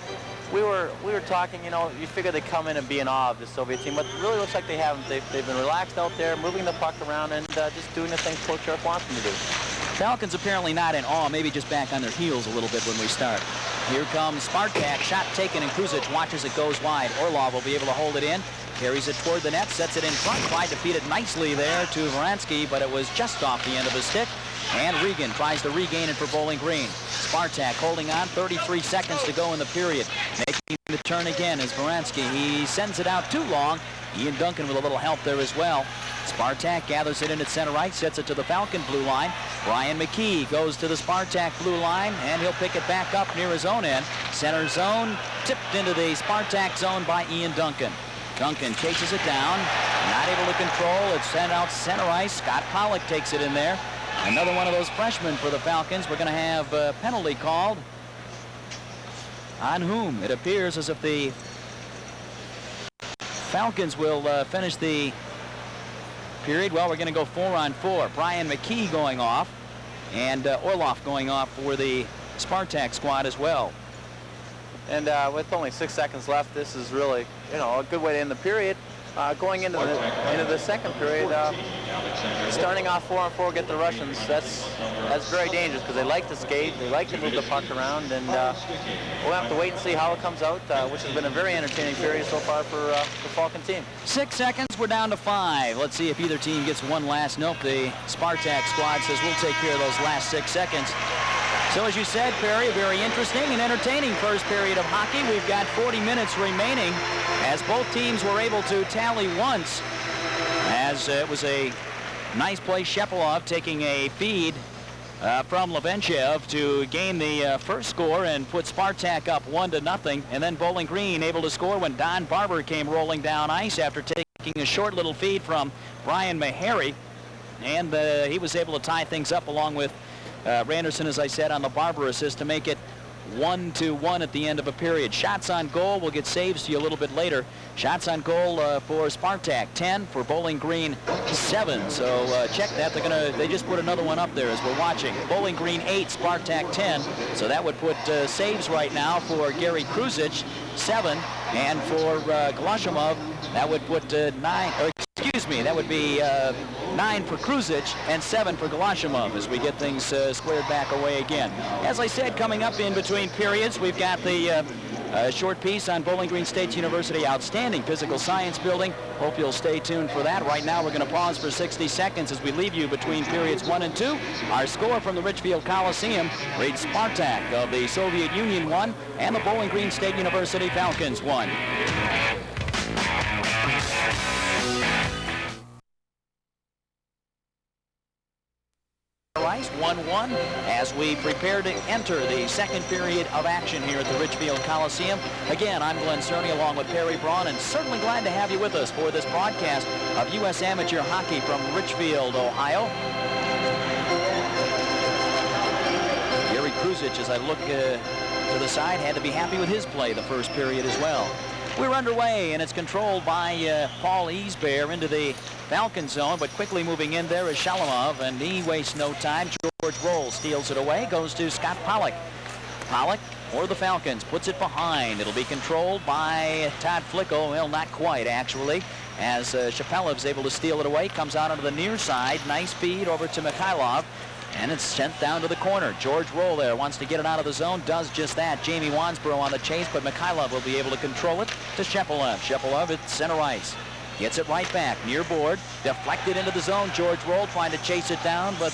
we were talking, you figure they come in and be in awe of the Soviet team, but it really looks like they haven't. They've been relaxed out there, moving the puck around, and just doing the things Coach Sharp wants them to do. Falcons apparently not in awe, maybe just back on their heels a little bit when we start. Here comes Spartak, shot taken, and Kruzic watches it goes wide. Orlov will be able to hold it in, carries it toward the net, sets it in front, tried to feed it nicely there to Varansky, but it was just off the end of his stick. And Regan tries to regain it for Bowling Green. Spartak holding on, 33 seconds to go in the period. Making the turn again is Varansky. He sends it out too long. Ian Duncan with a little help there as well. Spartak gathers it in at center right, sets it to the Falcon blue line. Brian McKee goes to the Spartak blue line, and he'll pick it back up near his own end. Center zone, tipped into the Spartak zone by Ian Duncan. Duncan chases it down, not able to control. It's sent out center ice. Scott Pollock takes it in there. Another one of those freshmen for the Falcons. We're going to have a penalty called on whom? It appears as if the Falcons will finish the period. Well, we're going to go 4-on-4. Brian McKee going off, and Orloff going off for the Spartak squad as well. And with only 6 seconds left, this is really, a good way to end the period. Going into the second period, starting off 4-on-4 get the Russians, that's very dangerous because they like to skate, they like to move the puck around, and we'll have to wait and see how it comes out, which has been a very entertaining period so far for the Falcon team. 6 seconds, we're down to 5. Let's see if either team gets one last. Nope, the Spartak squad says we'll take care of those last 6 seconds. So as you said, Perry, a very interesting and entertaining first period of hockey. We've got 40 minutes remaining as both teams were able to tally once, as it was a nice play. Shepelov taking a feed from Levenchev to gain the first score and put Spartak up 1-0, and then Bowling Green able to score when Don Barber came rolling down ice after taking a short little feed from Brian Meharry, and he was able to tie things up along with Randerson, as I said, on the Barber assist to make it 1-1 at the end of a period. Shots on goal, we'll get saves to you a little bit later. Shots on goal for Spartak, 10, for Bowling Green, 7. So check that. They just put another one up there as we're watching. Bowling Green 8, Spartak 10. So that would put saves right now for Gary Kruzic, 7, and for Glashimov, that would put 9. Excuse me, that would be 9 for Kruzic and 7 for Glashimov as we get things squared back away again. As I said, coming up in between periods, we've got the a short piece on Bowling Green State University, outstanding physical science building. Hope you'll stay tuned for that. Right now, we're going to pause for 60 seconds as we leave you between periods 1 and 2. Our score from the Richfield Coliseum reads Spartak of the Soviet Union 1 and the Bowling Green State University Falcons 1. Rice 1-1 as we prepare to enter the second period of action here at the Richfield Coliseum. Again, I'm Glenn Cerny along with Perry Braun, and certainly glad to have you with us for this broadcast of U.S. Amateur Hockey from Richfield, Ohio. Gary Kruzic, as I look to the side, had to be happy with his play the first period as well. We're underway, and it's controlled by Paul Easbear into the Falcon zone, but quickly moving in there is Shalamov, and he wastes no time. George Roll steals it away, goes to Scott Pollock. Pollock, for the Falcons, puts it behind. It'll be controlled by Todd Flicko. Well, not quite, actually, as Shapelov's able to steal it away. Comes out onto the near side. Nice feed over to Mikhailov. And it's sent down to the corner. George Roll there wants to get it out of the zone, does just that. Jamie Wansborough on the chase, but Mikhailov will be able to control it to Shepelev. Shepelev at center ice. Gets it right back, near board, deflected into the zone. George Roll trying to chase it down, but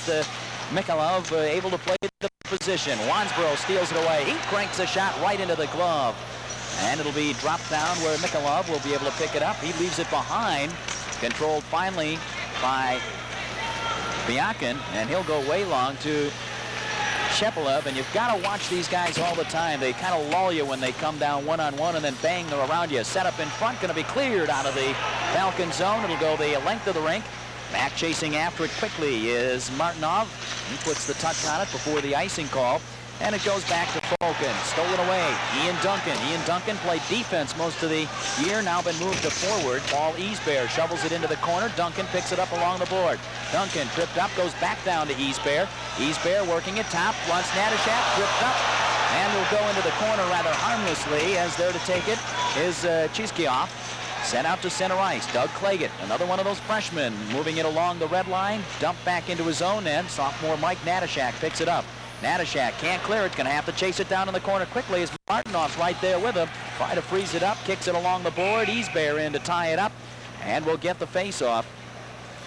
Mikhailov able to play the position. Wansborough steals it away. He cranks a shot right into the glove. And it'll be dropped down where Mikhailov will be able to pick it up. He leaves it behind, controlled finally by Biakin, and he'll go way long to Shepelev. And you've got to watch these guys all the time. They kind of lull you when they come down one-on-one, and then bang, they're around you. Set up in front, going to be cleared out of the Falcon zone. It'll go the length of the rink. Back chasing after it quickly is Martinov. He puts the touch on it before the icing call. And it goes back to Falcon. Stolen away. Ian Duncan. Ian Duncan played defense most of the year. Now been moved to forward. Paul Easbear shovels it into the corner. Duncan picks it up along the board. Duncan tripped up, goes back down to Easbear. Easbear working it top. Wants Natashak, tripped up. And will go into the corner rather harmlessly, as there to take it is Chiskioff. Sent out to center ice. Doug Claggett, another one of those freshmen, moving it along the red line. Dumped back into his own end. Sophomore Mike Natashak picks it up. Natashak can't clear it, going to have to chase it down in the corner quickly as Martinov's right there with him. Try to freeze it up, kicks it along the board. Easbear in to tie it up, and we'll get the face-off.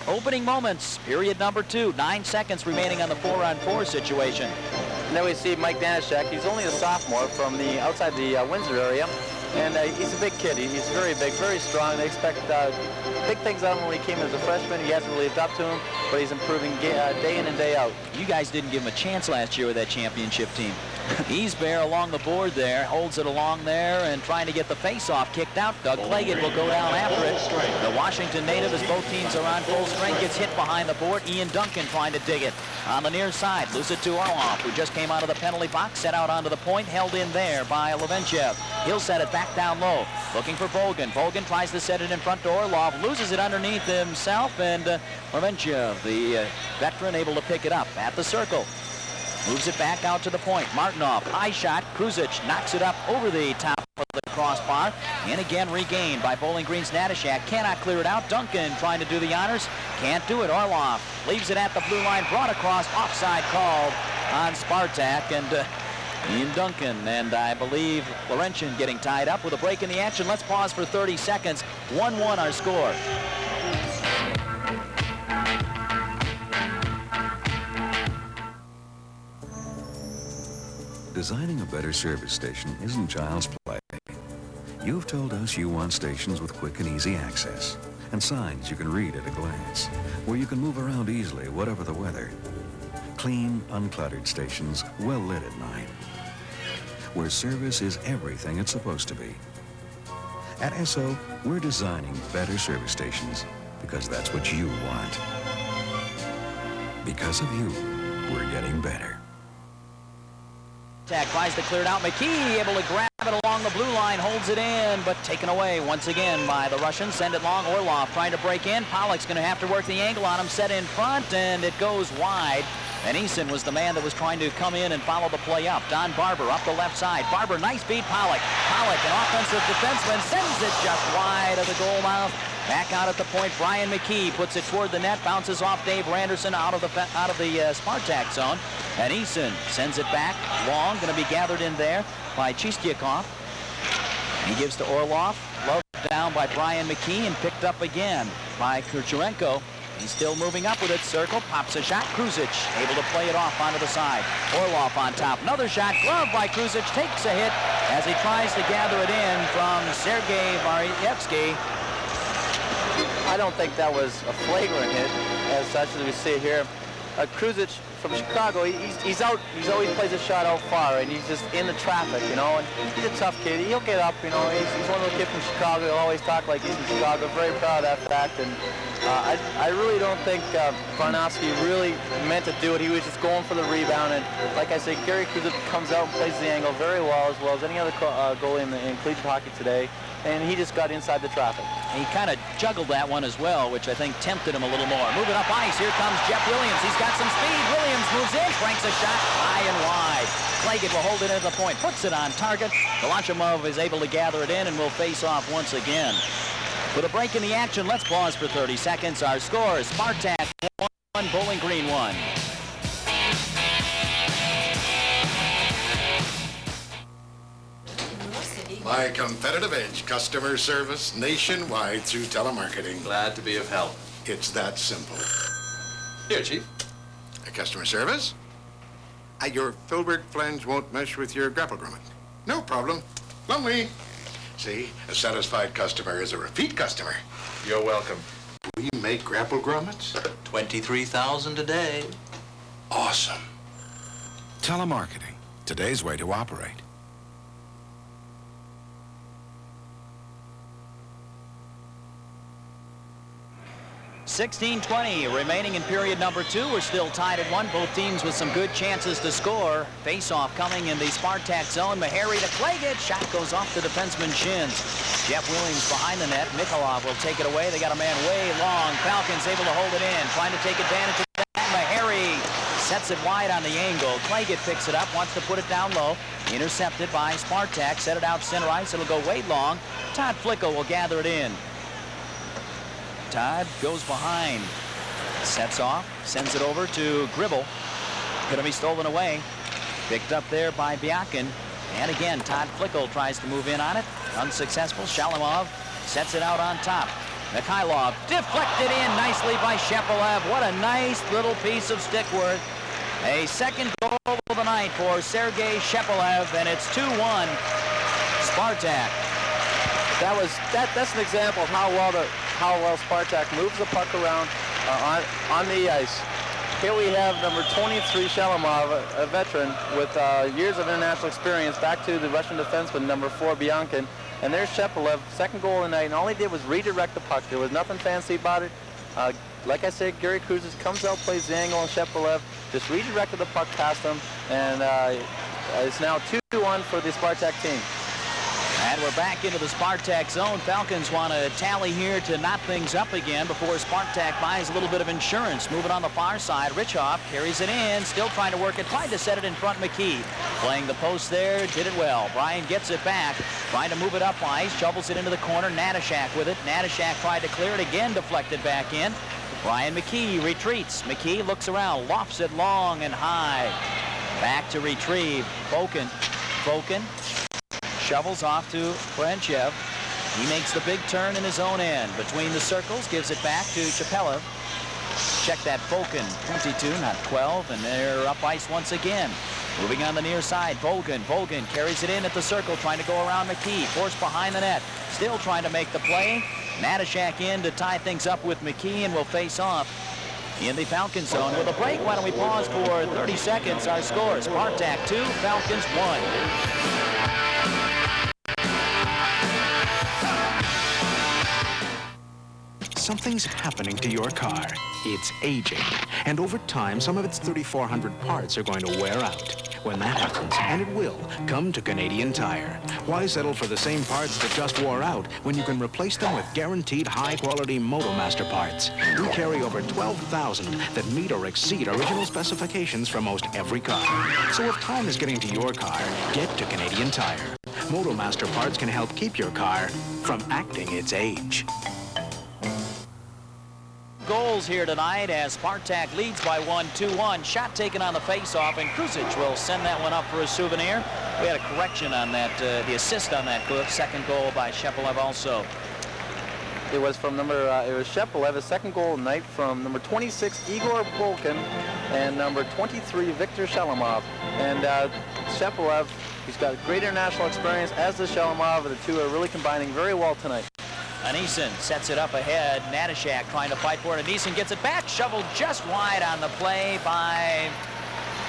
Opening moments, period number 2. 9 seconds remaining on the 4-on-4 situation. And then we see Mike Danishek. He's only a sophomore from the outside the Windsor area. And he's a big kid. He's very big, very strong. They expect big things out of him when he came as a freshman. He hasn't lived up to him, but he's improving day in and day out. You guys didn't give him a chance last year with that championship team. Easbear along the board there, holds it along there and trying to get the face-off kicked out. Doug Claggett will go down after it. The Washington native, as both teams are on full strength, gets hit behind the board. Ian Duncan trying to dig it on the near side. Lose it to Orloff, who just came out of the penalty box, set out onto the point, held in there by Levenchev. He'll set it back down low, looking for Volgan. Volgan tries to set it in front to Orlov, loses it underneath himself, and Levenchev, the veteran, able to pick it up at the circle. Moves it back out to the point. Martinov, high shot. Kruzic knocks it up over the top of the crossbar. And again regained by Bowling Green's Natashak. Cannot clear it out. Duncan trying to do the honors. Can't do it. Orlov leaves it at the blue line. Brought across. Offside called on Spartak. And Ian Duncan and I believe Laurentian getting tied up with a break in the action. Let's pause for 30 seconds. 1-1 our score. Designing a better service station isn't child's play. You've told us you want stations with quick and easy access, and signs you can read at a glance, where you can move around easily, whatever the weather. Clean, uncluttered stations, well lit at night, where service is everything it's supposed to be. At Esso, we're designing better service stations because that's what you want. Because of you, we're getting better. Tries to clear it out. McKee able to grab it along the blue line, holds it in, but taken away once again by the Russians. Send it long. Orlov trying to break in. Pollock's going to have to work the angle on him. Set in front, and it goes wide. And Eason was the man that was trying to come in and follow the play up. Don Barber up the left side. Barber, nice beat. Pollock. Pollock, an offensive defenseman, sends it just wide of the goal mouth. Back out at the point, Brian McKee puts it toward the net, bounces off Dave Randerson out of the Spartak zone, and Eason sends it back long, going to be gathered in there by Chistyakov. He gives to Orloff. Low down by Brian McKee and picked up again by Kurcharenko. He's still moving up with it. Circle, pops a shot. Kruzic able to play it off onto the side. Orloff on top. Another shot. Glove by Kruzic. Takes a hit as he tries to gather it in from Sergei Varyevsky. I don't think that was a flagrant hit as such as we see it here. Kruzic from Chicago, he's out. He's always plays a shot out far, and he's just in the traffic, you know. And he's a tough kid. He'll get up, you know. He's one of the kids from Chicago. He'll always talk like he's from Chicago. Very proud of that fact. And I really don't think Varnovsky really meant to do it. He was just going for the rebound. And like I say, Gary Kruzic comes out and plays the angle very well as any other goalie in collegiate hockey today. And he just got inside the traffic. He kind of juggled that one as well, which I think tempted him a little more. Moving up ice, here comes Jeff Williams. He's got some speed. Williams moves in, cranks a shot high and wide. Claggett will hold it at the point, puts it on target. Galachimov is able to gather it in and will face off once again. With a break in the action, let's pause for 30 seconds. Our score is Spartak 1, Bowling Green 1. My competitive edge, customer service nationwide through telemarketing. Glad to be of help. It's that simple. Here, Chief. Customer service? Your filbert flange won't mesh with your grapple grommet. No problem. Lonely. See, a satisfied customer is a repeat customer. You're welcome. We make grapple grommets? 23,000 a day. Awesome. Telemarketing, today's way to operate. 16:20 remaining in period number 2. We're still tied at 1. Both teams with some good chances to score. Face-off coming in the Spartak zone. Meharry to Claggett. Shot goes off the defenseman's shins. Jeff Williams behind the net. Mikhailov will take it away. They got a man way long. Falcons able to hold it in. Trying to take advantage of that. Meharry sets it wide on the angle. Claggett picks it up. Wants to put it down low. Intercepted by Spartak. Set it out center ice. It'll go way long. Todd Flicko will gather it in. Todd goes behind, sets off, sends it over to Gribble. Gonna be stolen away. Picked up there by Biakin. And again, Todd Flickel tries to move in on it. Unsuccessful. Shalimov sets it out on top. Mikhailov deflected in nicely by Shepelev. What a nice little piece of stick work. A second goal of the night for Sergei Shepelev, and it's 2-1 Spartak. That's an example of how well Spartak moves the puck around on the ice. Here we have number 23 Shalimov, a veteran with years of international experience, back to the Russian defenseman number 4 Biankin. And there's Shepelev, second goal of the night, and all he did was redirect the puck. There was nothing fancy about it. Like I said, Gary Cruz comes out, plays the angle, and Shepelev just redirected the puck past him, and it's now 2-1 for the Spartak team. And we're back into the Spartak zone. Falcons want to tally here to knot things up again before Spartak buys a little bit of insurance. Moving on the far side, Richoff carries it in, still trying to work it, tried to set it in front. McKee playing the post there, did it well. Bryan gets it back, trying to move it up ice, shovels it into the corner. Natashak with it. Natashak tried to clear it again, deflected back in. Brian McKee retreats. McKee looks around, lofts it long and high. Back to retrieve. Fokin shovels off to Frenchev. He makes the big turn in his own end. Between the circles, gives it back to Chapelev. Check that Fokin, 22, not 12, and they're up ice once again. Moving on the near side, Volgan carries it in at the circle, trying to go around McKee. Forced behind the net, still trying to make the play. Natashak in to tie things up with McKee, and will face off in the Falcon zone. With a break, why don't we pause for 30 seconds? Our score is Spartak 2, Falcons 1. Something's happening to your car. It's aging. And over time, some of its 3,400 parts are going to wear out. When that happens, and it will, come to Canadian Tire. Why settle for the same parts that just wore out when you can replace them with guaranteed high-quality MotoMaster parts? We carry over 12,000 that meet or exceed original specifications for most every car. So if time is getting to your car, get to Canadian Tire. MotoMaster parts can help keep your car from acting its age. goals here tonight as Spartak leads by 1-2-1. Shot taken on the face-off, and Kruzic will send that one up for a souvenir. We had a correction on that, the assist on that second goal by Shepelev also. It was from it was Shepelev, his second goal tonight, from number 26, Igor Bolkin, and number 23, Viktor Shalamov. And Shepelev, he's got great international experience, as does Shalamov. The two are really combining very well tonight. Anishin sets it up ahead. Natashak trying to fight for it. Anishin gets it back, shoveled just wide on the play by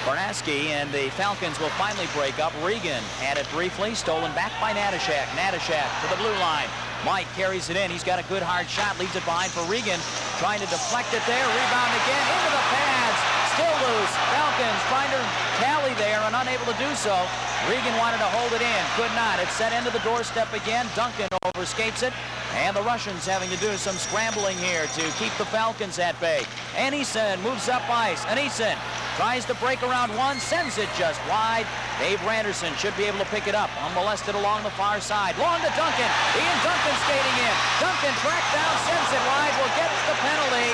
Barnaski, and the Falcons will finally break up. Regan had it briefly, stolen back by Natashak. Natashak to the blue line. Mike carries it in. He's got a good hard shot, leaves it behind for Regan, trying to deflect it there. Rebound again into the pads. Still loose. Falcons trying to tally there and unable to do so. Regan wanted to hold it in, could not. It's set into the doorstep again. Duncan overskates it, and the Russians having to do some scrambling here to keep the Falcons at bay. Anishin moves up ice. Anishin tries to break around one, sends it just wide. Dave Randerson should be able to pick it up, unmolested along the far side. Long to Duncan. Ian Duncan skating in. Duncan tracked down, sends it wide, will get the penalty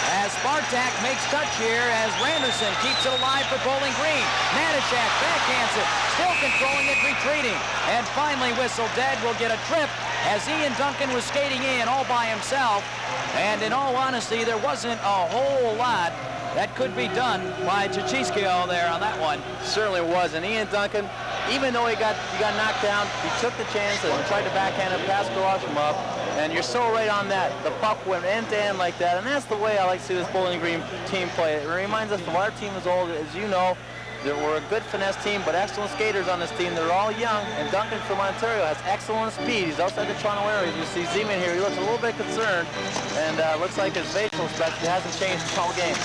as Spartak makes touch here as Randerson keeps it alive for Bowling Green. Natashak backhands it, still controlling it, retreating. And finally, whistle dead, will get a trip as Ian Duncan was skating in all by himself. And in all honesty, there wasn't a whole lot that could be done by Chichisco there on that one. Certainly was. And Ian Duncan, even though he got knocked down, he took the chance and tried to backhand it past Garasimov. And you're so right on that. The puck went end to end like that, and that's the way I like to see this Bowling Green team play. It reminds us of our team as old, as you know. We're a good finesse team, but excellent skaters on this team. They're all young, and Duncan from Ontario has excellent speed. He's outside the Toronto area. You see Zeman here. He looks a little bit concerned, and looks like his facial expression hasn't changed the whole game.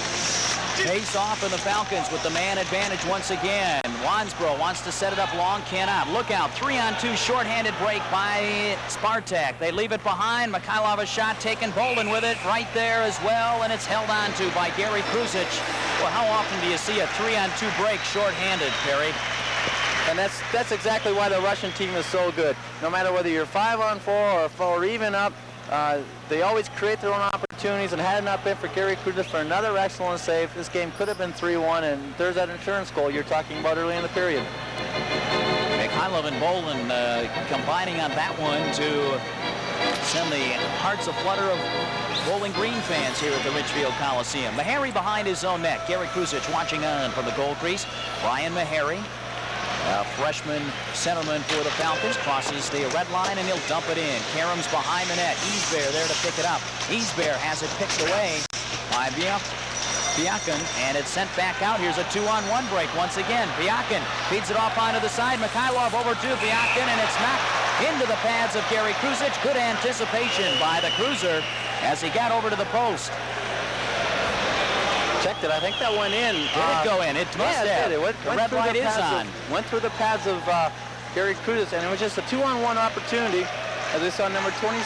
Face off in the Falcons with the man advantage once again. Wansbro wants to set it up long, cannot. Look out, 3-on-2 shorthanded break by Spartak. They leave it behind. Mikhailov a shot taken. Bolin with it right there as well, and it's held on to by Gary Kruzic. Well, how often do you see a 3-on-2 break shorthanded, Perry? And that's exactly why the Russian team is so good. No matter whether you're 5-on-4 or even up, they always create their own opportunities, and had it not been for Gary Kruzic for another excellent save, this game could have been 3-1, and there's that insurance goal you're talking about early in the period. Mikhailov and Bolin combining on that one to send the hearts aflutter of Bowling Green fans here at the Ridgefield Coliseum. Meharry behind his own net. Gary Kruzic watching on from the goal crease. Brian Meharry, freshman centerman for the Falcons, crosses the red line and he'll dump it in. Karam's behind the net. Easbear there to pick it up. Easbear has it picked away by Biakin, and it's sent back out. Here's a 2-on-1 break once again. Biakin feeds it off onto the side. Mikhailov over to Biakin, and it's knocked into the pads of Gary Kruzic. Good anticipation by the cruiser as he got over to the post. Checked it. I think that went in. Did it go in? It must have. It went the red light is on. Went through the pads of Gary Kruzic, and it was just a 2-on-1 opportunity. As we saw, number 26,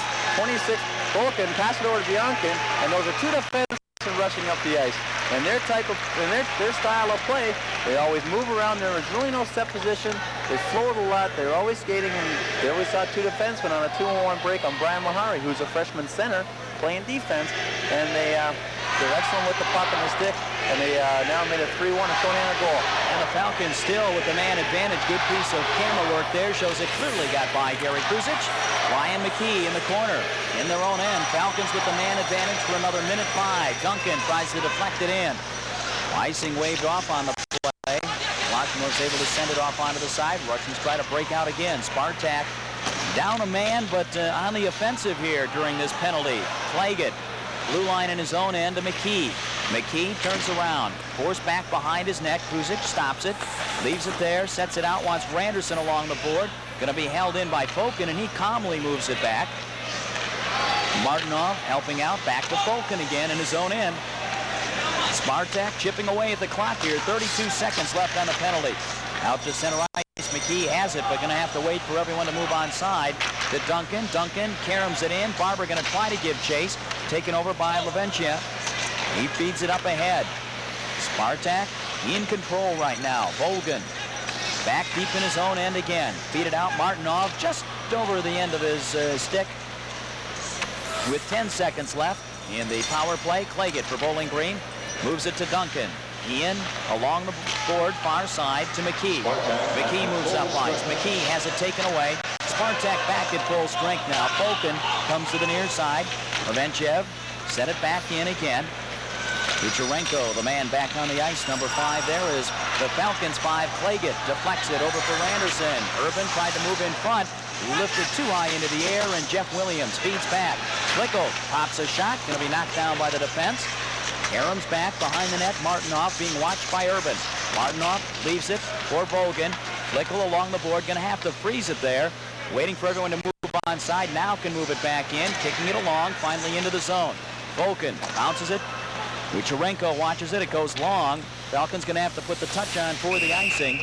Volkin, pass it over to Biankin, and those are two defensemen rushing up the ice. And their style of play, they always move around. There was really no set position. They float a lot. They're always skating, and they always saw two defensemen on a 2-on-1 break on Brian Meharry, who's a freshman center playing defense, and they're excellent with the puck and the stick, and they now made a 3-1 and shorthanded goal. And the Falcons still with the man advantage. Good piece of camera work there. Shows it clearly got by Gary Kruzic. Ryan McKee in the corner in their own end. Falcons with the man advantage for another minute 5. Duncan tries to deflect it in. Icing waved off on the play. Lockman was able to send it off onto the side. Russians try to break out again. Spartak down a man, but on the offensive here during this penalty. Claggett, blue line in his own end to McKee. McKee turns around, forced back behind his net. Kruzic stops it, leaves it there, sets it out, wants Randerson along the board. Going to be held in by Folkin, and he calmly moves it back. Martinov helping out, back to Folkin again in his own end. Spartak chipping away at the clock here. 32 seconds left on the penalty. Out to center ice. McKee has it, but going to have to wait for everyone to move on side. To Duncan. Duncan caroms it in. Barber going to try to give chase. Taken over by Laventia. He feeds it up ahead. Spartak in control right now. Volgan back deep in his own end again. Feed it out. Martinov just over the end of his stick with 10 seconds left. in the power play. Claggett for Bowling Green. Moves it to Duncan. Ian along the board, far side to McKee. McKee moves up ice. McKee has it taken away. Spartak back at full strength now. Fulkin comes to the near side. Levenchev set it back in again. Kucherenko, the man back on the ice. Number 5 there is the Falcons' 5. Claggett deflects it over for Randerson. Urban tried to move in front. Lifted too high into the air, and Jeff Williams feeds back. Flickle pops a shot. Going to be knocked down by the defense. Aram's back behind the net. Martinoff being watched by Urban. Martinoff leaves it for Vogan. Flickle along the board. Going to have to freeze it there. Waiting for everyone to move onside. Now can move it back in. Kicking it along. Finally into the zone. Vogan bounces it. Kucherenko watches it. It goes long. Falcons going to have to put the touch on for the icing.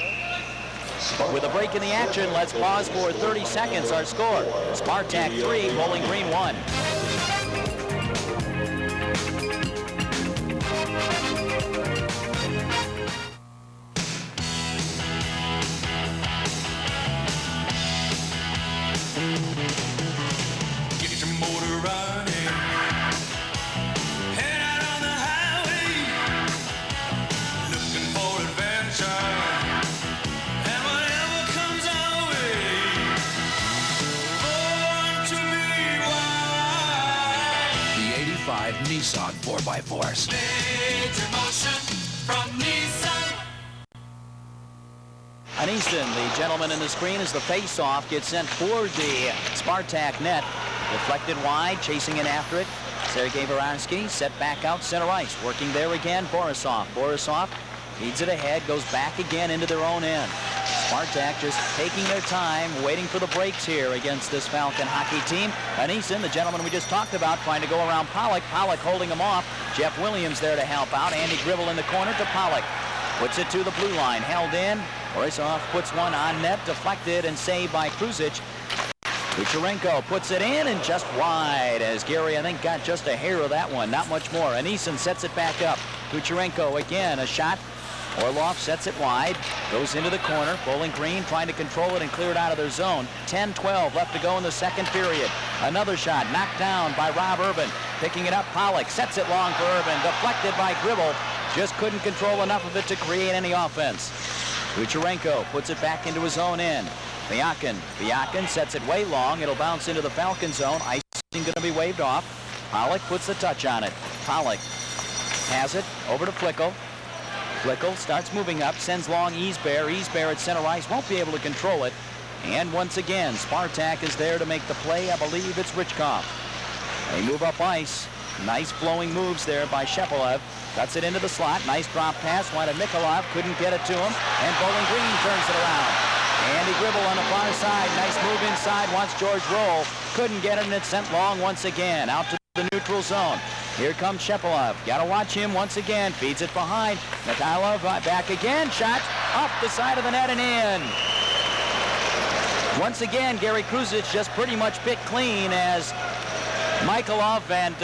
With a break in the action, let's pause for 30 seconds. Our score, Spartak 3, Bowling Green 1. Get your motor running. Head out on the highway. Looking for adventure. And whatever comes our way. Born to be wild. The 85 Nissan 4x4. Major motion from Nissan. Easton, the gentleman in the screen, as the face-off gets sent for the Spartak net. Deflected wide, chasing in after it. Sergei Varansky set back out center ice. Working there again, Borisov. Borisov feeds it ahead, goes back again into their own end. Spartak just taking their time, waiting for the breaks here against this Falcon hockey team. Easton, the gentleman we just talked about, trying to go around Pollock. Pollock holding him off. Jeff Williams there to help out. Andy Gribble in the corner to Pollock. Puts it to the blue line, held in. Borisov puts one on net, deflected and saved by Kruzic. Kucherenko puts it in and just wide, as Gary, I think, got just a hair of that one, not much more. Anisin sets it back up. Kucherenko again, a shot. Orlov sets it wide, goes into the corner. Bowling Green trying to control it and clear it out of their zone. 10-12 left to go in the second period. Another shot knocked down by Rob Urban. Picking it up, Pollock sets it long for Urban, deflected by Gribble. Just couldn't control enough of it to create any offense. Kucherenko puts it back into his own end. Viakin sets it way long. It'll bounce into the Falcon zone. Icing going to be waved off. Pollock puts the touch on it. Pollock has it over to Flickle. Flickle starts moving up, sends long Easbear. Easbear at center ice won't be able to control it. And once again, Spartak is there to make the play. I believe it's Richkoff. They move up ice. Nice flowing moves there by Shepelev. Cuts it into the slot. Nice drop pass. Wanted Mikolov. Couldn't get it to him. And Bowling Green turns it around. Andy Gribble on the far side. Nice move inside. Wants George Roll. Couldn't get it, and it's sent long once again. Out to the neutral zone. Here comes Shepelev. Got to watch him once again. Feeds it behind. Mikhailov back again. Shot off the side of the net and in. Once again, Gary Kruzic just pretty much picked clean as Michailov and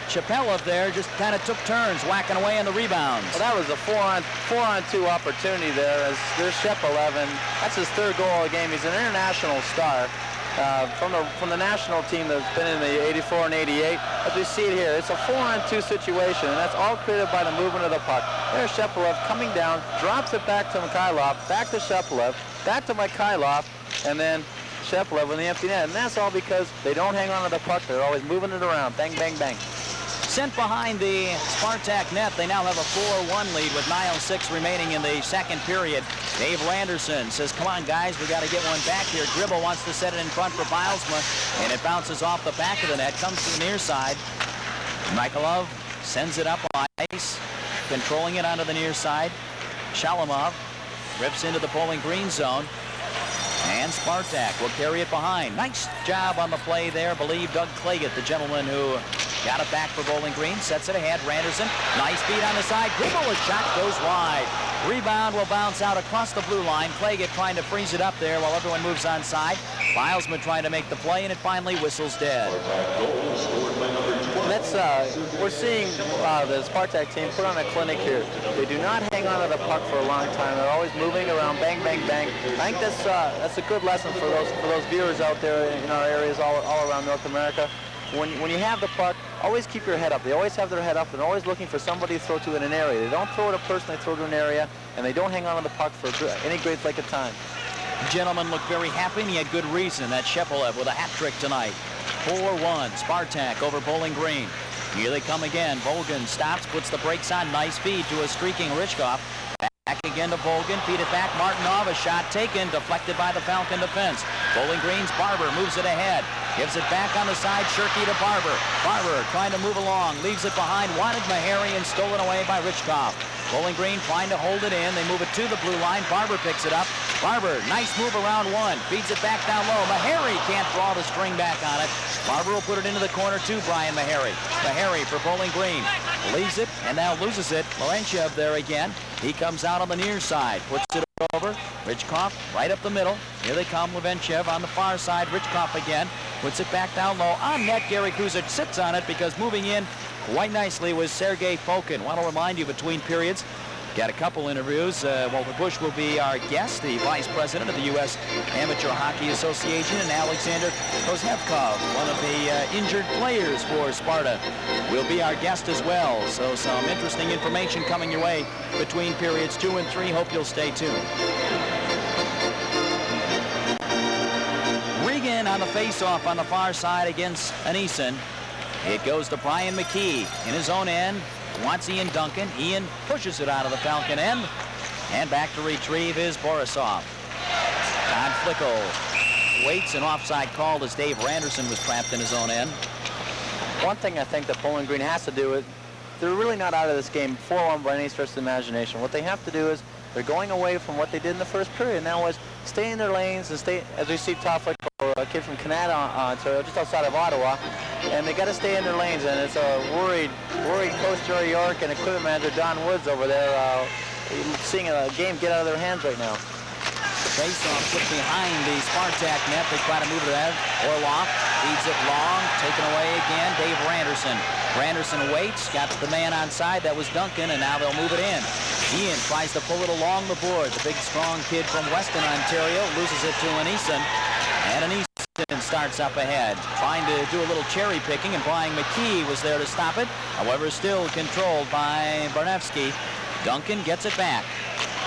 Shepelev there just kind of took turns whacking away on the rebounds. Well, that was a four-on-two opportunity there as there's Shepelev, and that's his third goal of the game. He's an international star from the national team that's been in the 84 and 88. As we see it here, it's a 4-on-2 situation, and that's all created by the movement of the puck. There's Shepelev coming down, drops it back to Mikhailov, back to Shepelev, back to Mikhailov, and then Shepelev with the empty net. And that's all because they don't hang on to the puck. They're always moving it around. Bang, bang, bang. Sent behind the Spartak net. They now have a 4-1 lead with 9:06 remaining in the second period. Dave Randerson says, come on, guys, we got to get one back here. Gribble wants to set it in front for Bilesma, and it bounces off the back of the net, comes to the near side. Michailov sends it up ice, controlling it onto the near side. Shalamov rips into the Bowling Green zone. And Spartak will carry it behind. Nice job on the play there. I believe Doug Claggett, the gentleman who got it back for Bowling Green, sets it ahead. Randerson, nice feed on the side. Gribble, a shot goes wide. Rebound will bounce out across the blue line. Claggett trying to freeze it up there while everyone moves onside. Bilesman trying to make the play, and it finally whistles dead. We're seeing the Spartak team put on a clinic here. They do not hang on to the puck for a long time. They're always moving around, bang, bang, bang. I think that's a good lesson for those viewers out there in our areas all around North America. When you have the puck, always keep your head up. They always have their head up and always looking for somebody to throw to in an area. They don't throw to a person, they throw to an area, and they don't hang on to the puck for any great length of time. Gentlemen looked very happy, and he had good reason. That Shepelev with a hat trick tonight. 4-1, Spartak over Bowling Green. Here they come again. Volgan stops, puts the brakes on. Nice feed to a streaking Richkoff. Back again to Volgan. Feed it back. Martinov, a shot taken. Deflected by the Falcon defense. Bowling Green's Barber moves it ahead. Gives it back on the side. Shirky to Barber. Barber trying to move along. Leaves it behind. Wanted Meharry and stolen away by Richkoff. Bowling Green trying to hold it in. They move it to the blue line. Barber picks it up. Barber, nice move around one. Feeds it back down low. Meharry can't draw the string back on it. Barber will put it into the corner to Brian Meharry. Meharry for Bowling Green. Leaves it and now loses it. Laurentiev there again. He comes out on the near side. Puts it over. Richkoff right up the middle. Here they come. Laurentiev on the far side. Richkoff again. Puts it back down low. On net, Gary Kuzic sits on it because moving in quite nicely was Sergei Fokin. Want to remind you, between periods, got a couple interviews. Walter Bush will be our guest, the vice president of the U.S. Amateur Hockey Association, and Alexander Kozhevkov, one of the injured players for Sparta, will be our guest as well. So some interesting information coming your way between periods 2 and 3. Hope you'll stay tuned. Regan on the face-off on the far side against Anisin. It goes to Brian McKee in his own end. Wants Ian Duncan. Ian pushes it out of the Falcon end. And back to retrieve is Borisov. Todd Flickel waits an offside call as Dave Randerson was trapped in his own end. One thing I think that Bowling Green has to do is they're really not out of this game 4-1 by any stretch of the imagination. What they have to do is they're going away from what they did in the first period. Now is stay in their lanes and stay, as we see Todd Flickel, a kid from Canada, Ontario, just outside of Ottawa, and they got to stay in their lanes. And it's a worried coach Jerry York and equipment manager Don Woods over there, seeing a game get out of their hands right now. Face-off put behind the Spartak net. They try to move it out. Orloff feeds it long, taken away again. Dave Randerson. Randerson waits, got the man on side. That was Duncan, and now they'll move it in. Ian tries to pull it along the board. The big, strong kid from Western Ontario loses it to Anisin, and Anisin starts up ahead, trying to do a little cherry picking, and Brian McKee was there to stop it. However, still controlled by Barnevsky. Duncan gets it back.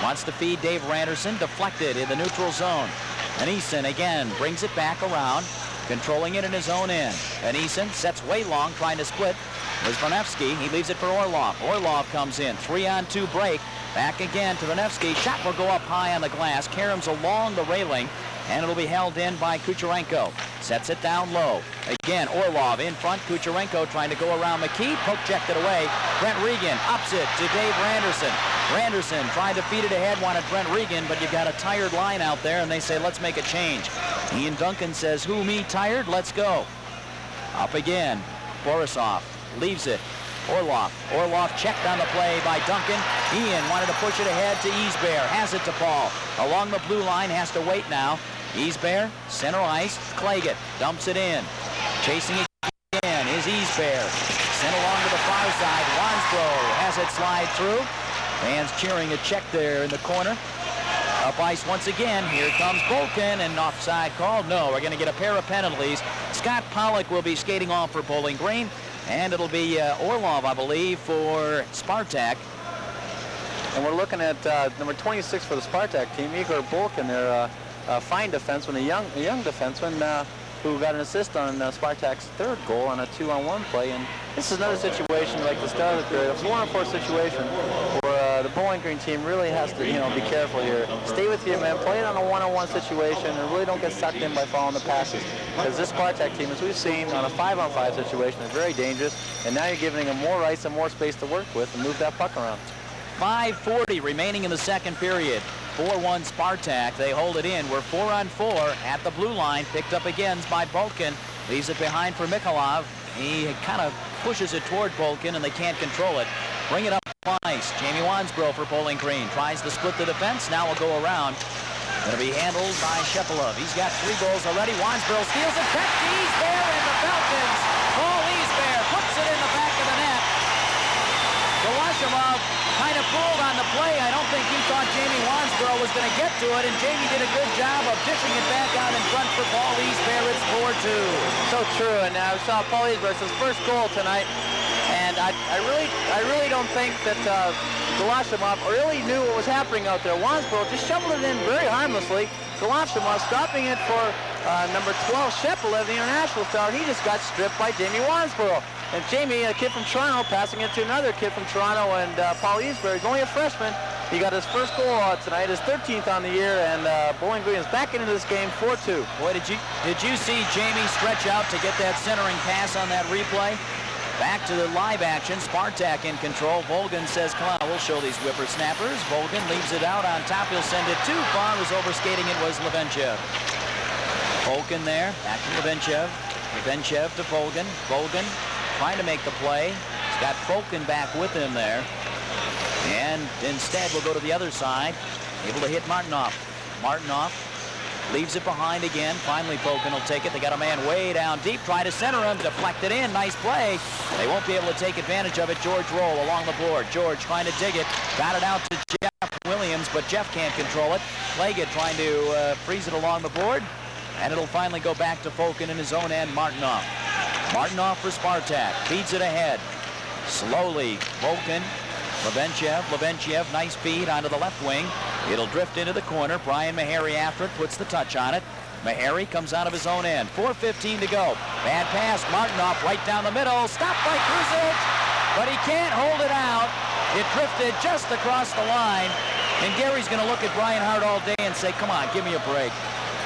Wants to feed Dave Randerson, deflected in the neutral zone. Anisin again brings it back around, controlling it in his own end. Anisin sets way long, trying to split. There's Barnevsky. He leaves it for Orlov. Orlov comes in. 3-on-2 break. Back again to Barnevsky. Shot will go up high on the glass. Karams along the railing, and it'll be held in by Kucherenko. Sets it down low. Again, Orlov in front. Kucherenko trying to go around McKee. Poke checked it away. Brent Regan ups it to Dave Randerson. Randerson tried to feed it ahead, wanted Brent Regan, but you've got a tired line out there, and they say, let's make a change. Ian Duncan says, who, me, tired? Let's go. Up again. Borisov leaves it. Orlov checked on the play by Duncan. Ian wanted to push it ahead to Easbear. Has it to Paul. Along the blue line, has to wait now. Easbear, center ice. Claggett dumps it in. Chasing again is Easbear. Sent along to the far side. Wansbro has it slide through. Fans cheering a check there in the corner. Up ice once again. Here comes Bolkin, and offside call. No, we're going to get a pair of penalties. Scott Pollock will be skating off for Bowling Green, and it'll be Orlov, I believe, for Spartak. And we're looking at number 26 for the Spartak team, Igor Bolkin, their fine defenseman, a young defenseman who got an assist on Spartak's third goal on a 2-on-1 play. And this is another situation like the start of the period, a 4-on-4 situation where the Bowling Green team really has to, be careful here. Stay with your men, play it on a 1-on-1 situation, and really don't get sucked in by following the passes. Because this Spartak team, as we've seen, on a 5-on-5 situation is very dangerous, and now you're giving them more ice and more space to work with and move that puck around. 5:40 remaining in the second period. 4-1 Spartak. They hold it in. We're 4-on-4 at the blue line. Picked up again by Bolkin. Leaves it behind for Mikhailov. He kind of pushes it toward Bolkin, and they can't control it. Bring it up ice. Jamie Wansbro for Bowling Green. Tries to split the defense. Now will go around. Going to be handled by Shepelev. He's got 3 goals already. Wansbro steals it. Check to Easbear, and the Falcons. Paul Easbear puts it in the back of the net. Galashimov kind of pulled on the play. I don't think he thought Jamie Wansbro was going to get to it. it, and Jamie did a good job of dishing it back out in front for Paul Eastbear. It's 4-2. So true, and I saw Paul Eastbear, his first goal tonight, and I really don't think that Galashimov really knew what was happening out there. Wansboro just shoveled it in very harmlessly. Galashimov stopping it for number 12, Shepelev, the international star. He just got stripped by Jamie Wansboro. And Jamie, a kid from Toronto, passing it to another kid from Toronto, and Paul Eastbear, he's only a freshman. He got his first goal tonight, his 13th on the year, and Bowling Green is back into this game 4-2. Boy, did you see Jamie stretch out to get that centering pass on that replay? Back to the live action. Spartak in control. Volgan says, come on, we'll show these whippersnappers. Volgan leaves it out on top. He'll send it too far. Was overskating it was Levenchev. Volgan there. Back to Levenchev. Levenchev to Volgan. Volgan trying to make the play. He's got Volgan back with him there. And instead, we'll go to the other side. Able to hit Martinov. Martinov leaves it behind again. Finally, Volgan will take it. They got a man way down deep. Try to center him. Deflect it in. Nice play. They won't be able to take advantage of it. George Roll along the board. George trying to dig it. Got it out to Jeff Williams, but Jeff can't control it. Plaget trying to freeze it along the board. And it'll finally go back to Volgan in his own end. Martinov. Martinov for Spartak. Feeds it ahead. Slowly, Volgan. Levenchev, nice feed onto the left wing. It'll drift into the corner. Brian Meharry after it, puts the touch on it. Meharry comes out of his own end. 4:15 to go. Bad pass. Martinov right down the middle. Stopped by Kruzic, but he can't hold it out. It drifted just across the line. And Gary's going to look at Brian Hart all day and say, come on, give me a break.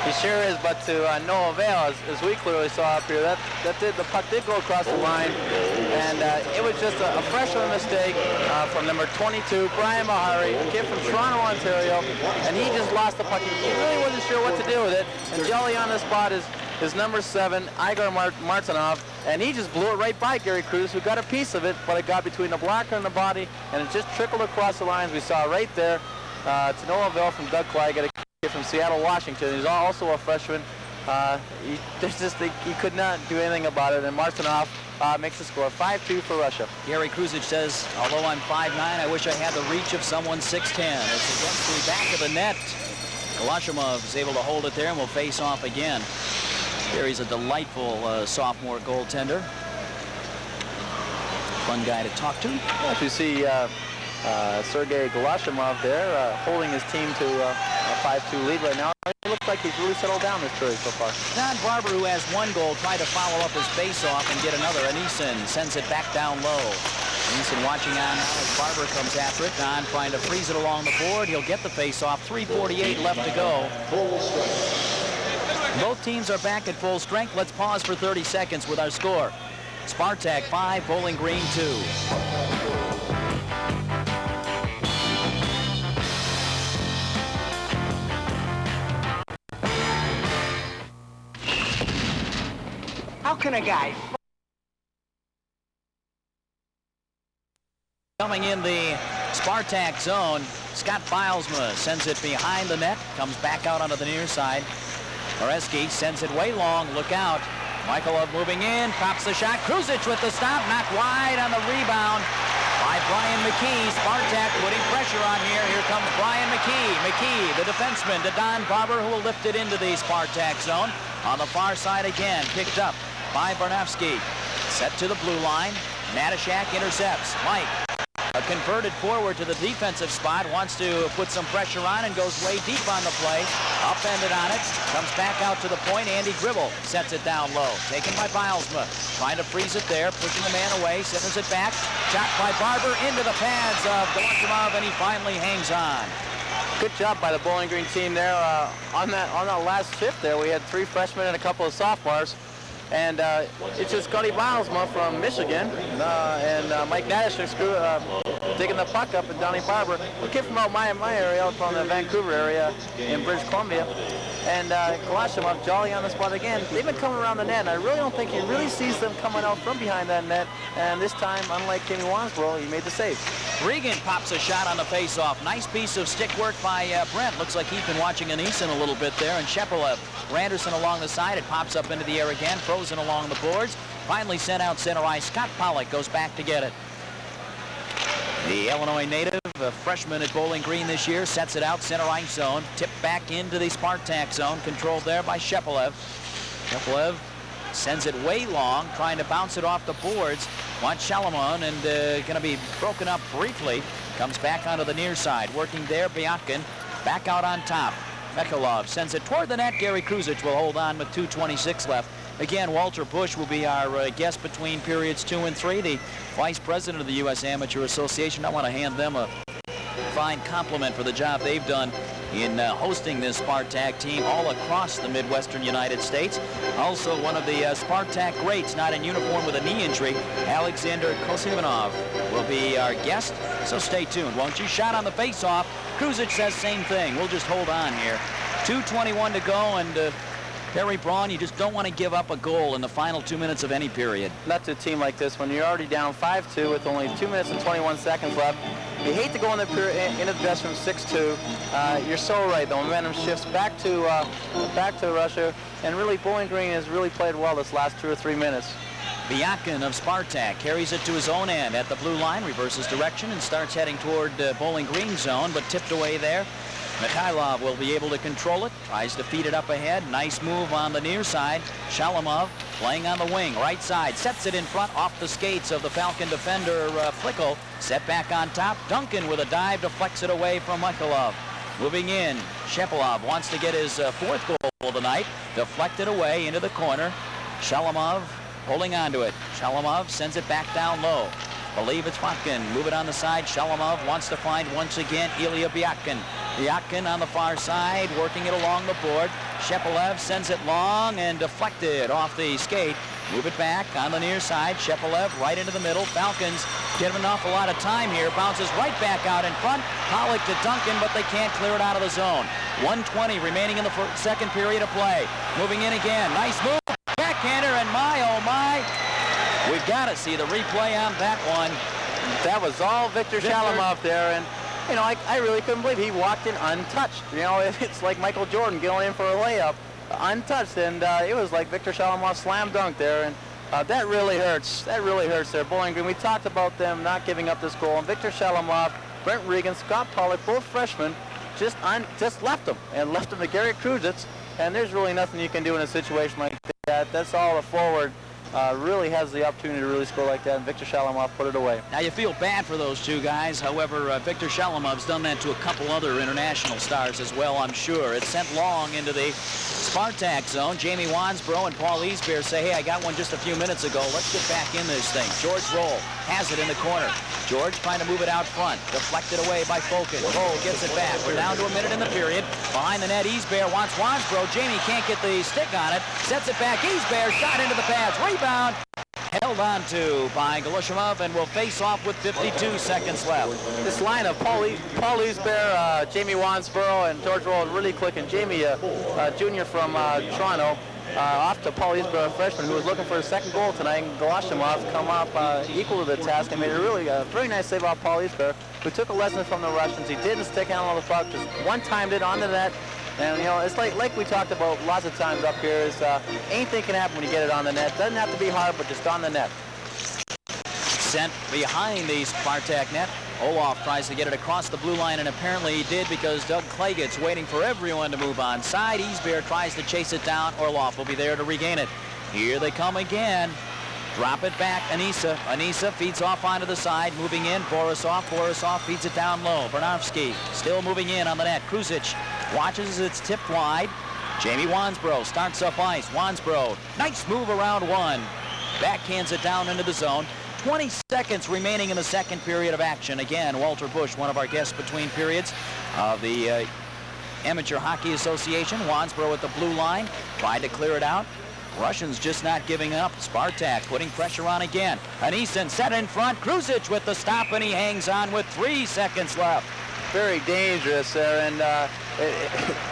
He sure is, but to no avail, as we clearly saw up here. The puck did go across the line, and it was just a freshman mistake from number 22, Brian Meharry, a kid from Toronto, Ontario, and he just lost the puck. He really wasn't sure what to do with it, and Jelly on the spot is number 7, Igor Martinov, and he just blew it right by Gary Cruz, who got a piece of it, but it got between the blocker and the body, and it just trickled across the lines. We saw right there. To no avail from Doug Claggett, from Seattle, Washington. He's also a freshman. He could not do anything about it, and Martinov makes the score 5-2 for Russia. Gary Kruzic says, although I'm 5'9", I wish I had the reach of someone 6'10". It's against the back of the net. Galashimov is able to hold it there and will face off again. Gary's a delightful sophomore goaltender. Fun guy to talk to. As you see Sergei Galashimov there holding his team to a 5-2 lead right now. It looks like he's really settled down this period so far. Don Barber, who has one goal, tried to follow up his face-off and get another. And Eason sends it back down low. Eason watching on now as Barber comes after it. Don trying to freeze it along the board. He'll get the face-off. 3:48 left to go. Both teams are back at full strength. Let's pause for 30 seconds with our score. Spartak 5, Bowling Green 2. How can a guy... Coming in the Spartak zone, Scott Bilesma sends it behind the net, comes back out onto the near side. Moreski sends it way long, look out. Michaelov moving in, pops the shot. Kruzic with the stop, knocked wide on the rebound by Brian McKee. Spartak putting pressure on here. Here comes Brian McKee. McKee, the defenseman, to Don Barber, who will lift it into the Spartak zone. On the far side again, picked up by Barnowski. Set to the blue line. Natashak intercepts. Mike, a converted forward to the defensive spot, wants to put some pressure on and goes way deep on the play. Upended on it. Comes back out to the point. Andy Gribble sets it down low. Taken by Bilesma. Trying to freeze it there. Pushing the man away. Centers it back. Shot by Barber into the pads of Galashimov, and he finally hangs on. Good job by the Bowling Green team there. On that last shift there, we had 3 freshmen and a couple of sophomores. And it's just Scotty Bilesma from Michigan and Mike Natashak digging the puck up, and Donnie Barber, a kid from out my area, out from the Vancouver area in British Columbia. And Galashimov jolly on the spot again. They've been coming around the net, and I really don't think he really sees them coming out from behind that net. And this time, unlike Kenny Wansboro, he made the save. Regan pops a shot on the face-off. Nice piece of stick work by Brent. Looks like he's been watching Eason a little bit there. And Shepelev, Randerson along the side. It pops up into the air again. Frozen along the boards. Finally sent out center ice. Scott Pollock goes back to get it. The Illinois native a freshman at Bowling Green this year, sets it out center ice zone, tipped back into the Spartak zone, controlled there by Shepelev. Shepelev sends it way long, trying to bounce it off the boards. Wants Shalamon, and going to be broken up briefly. Comes back onto the near side, working there. Biatkin back out on top. Mekhalov sends it toward the net. Gary Kruzic will hold on with 2:26 left. Again, Walter Bush will be our guest between periods 2 and 3, the vice president of the U.S. Amateur Association. I want to hand them a fine compliment for the job they've done in hosting this Spartak team all across the Midwestern United States. Also, one of the Spartak greats, not in uniform with a knee injury, Alexander Kosimanov, will be our guest. So stay tuned, won't you? Shot on the face-off. Kruzic says same thing. We'll just hold on here. 2:21 to go, and Perry Braun, you just don't want to give up a goal in the final 2 minutes of any period. Not to a team like this, when you're already down 5-2 with only 2 minutes and 21 seconds left. You hate to go in the into the dressing room 6-2. You're so right. The momentum shifts back to Russia, and really Bowling Green has really played well this last 2 or 3 minutes. Biatkin of Spartak carries it to his own end at the blue line, reverses direction, and starts heading toward Bowling Green zone, but tipped away there. Mikhailov will be able to control it, tries to feed it up ahead. Nice move on the near side. Shalamov playing on the wing, right side, sets it in front off the skates of the Falcon defender Flickel. Set back on top. Duncan with a dive deflects it away from Mikhailov. Moving in, Shepelov wants to get his fourth goal of the night. Deflected away into the corner. Shalamov holding on to it. Shalamov sends it back down low. Believe it's Fatkin. Move it on the side. Shalamov wants to find once again Ilya Biatkin. Biatkin on the far side, working it along the board. Shepelev sends it long and deflected off the skate. Move it back on the near side. Shepelev right into the middle. Falcons get an awful lot of time here. Bounces right back out in front. Pollock to Duncan, but they can't clear it out of the zone. 1:20 remaining in the second period of play. Moving in again. Nice move. Backhander, and my, oh my. We've got to see the replay on that one. That was all Victor Shalamov there, and you know, I really couldn't believe he walked in untouched. You know, it's like Michael Jordan going in for a layup, untouched, and it was like Victor Shalamov slam dunk there, and that really hurts. That really hurts there. Bowling Green, we talked about them not giving up this goal, and Victor Shalamov, Brent Regan, Scott Pollock, both freshmen, just left them, and left them to Gary Kruzic, and there's really nothing you can do in a situation like that. That's all the forward really has the opportunity to really score like that, and Victor Shalamov put it away. Now you feel bad for those two guys. However, Victor Shalamov's done that to a couple other international stars as well, I'm sure. It's sent long into the Spartak zone. Jamie Wansbrough and Paul Easbeer say, hey, I got one just a few minutes ago. Let's get back in this thing. George Roll has it in the corner. George trying to move it out front. Deflected away by Fokin. Roll gets it back. We're down to a minute in the period. Behind the net, Easbeer wants Wansbrough. Jamie can't get the stick on it. Sets it back. Easbeer shot into the pads. Rebound. Held on to by Golushimov, and will face off with 52 seconds left. This line of Paul Easbeer, Jamie Wansborough, and George Roll really clicking. Jamie, junior from Toronto, off to Paul Easbeer, a freshman who was looking for his second goal tonight. And Golushimov come up equal to the task and made a really very nice save off Paul Easbeer, who took a lesson from the Russians. He didn't stick out on the puck, just one-timed it onto the net. And, you know, it's like we talked about lots of times up here, is anything can happen when you get it on the net. Doesn't have to be hard, but just on the net. Sent behind the Spartak net. Olaf tries to get it across the blue line, and apparently he did, because Doug Claget's waiting for everyone to move on side. Easbeer tries to chase it down. Orloff will be there to regain it. Here they come again. Drop it back, Anissa. Anissa feeds off onto the side, moving in. Borisov. Borisov feeds it down low. Bernarski still moving in on the net. Kruzic watches as it's tipped wide. Jamie Wansbrough starts up ice. Wansbrough, nice move around one. Backhands it down into the zone. 20 seconds remaining in the second period of action. Again, Walter Bush, one of our guests between periods of the Amateur Hockey Association. Wansbrough at the blue line, tried to clear it out. Russians just not giving up. Spartak putting pressure on again. Anisin set in front. Kruzic with the stop, and he hangs on with 3 seconds left. Very dangerous there, and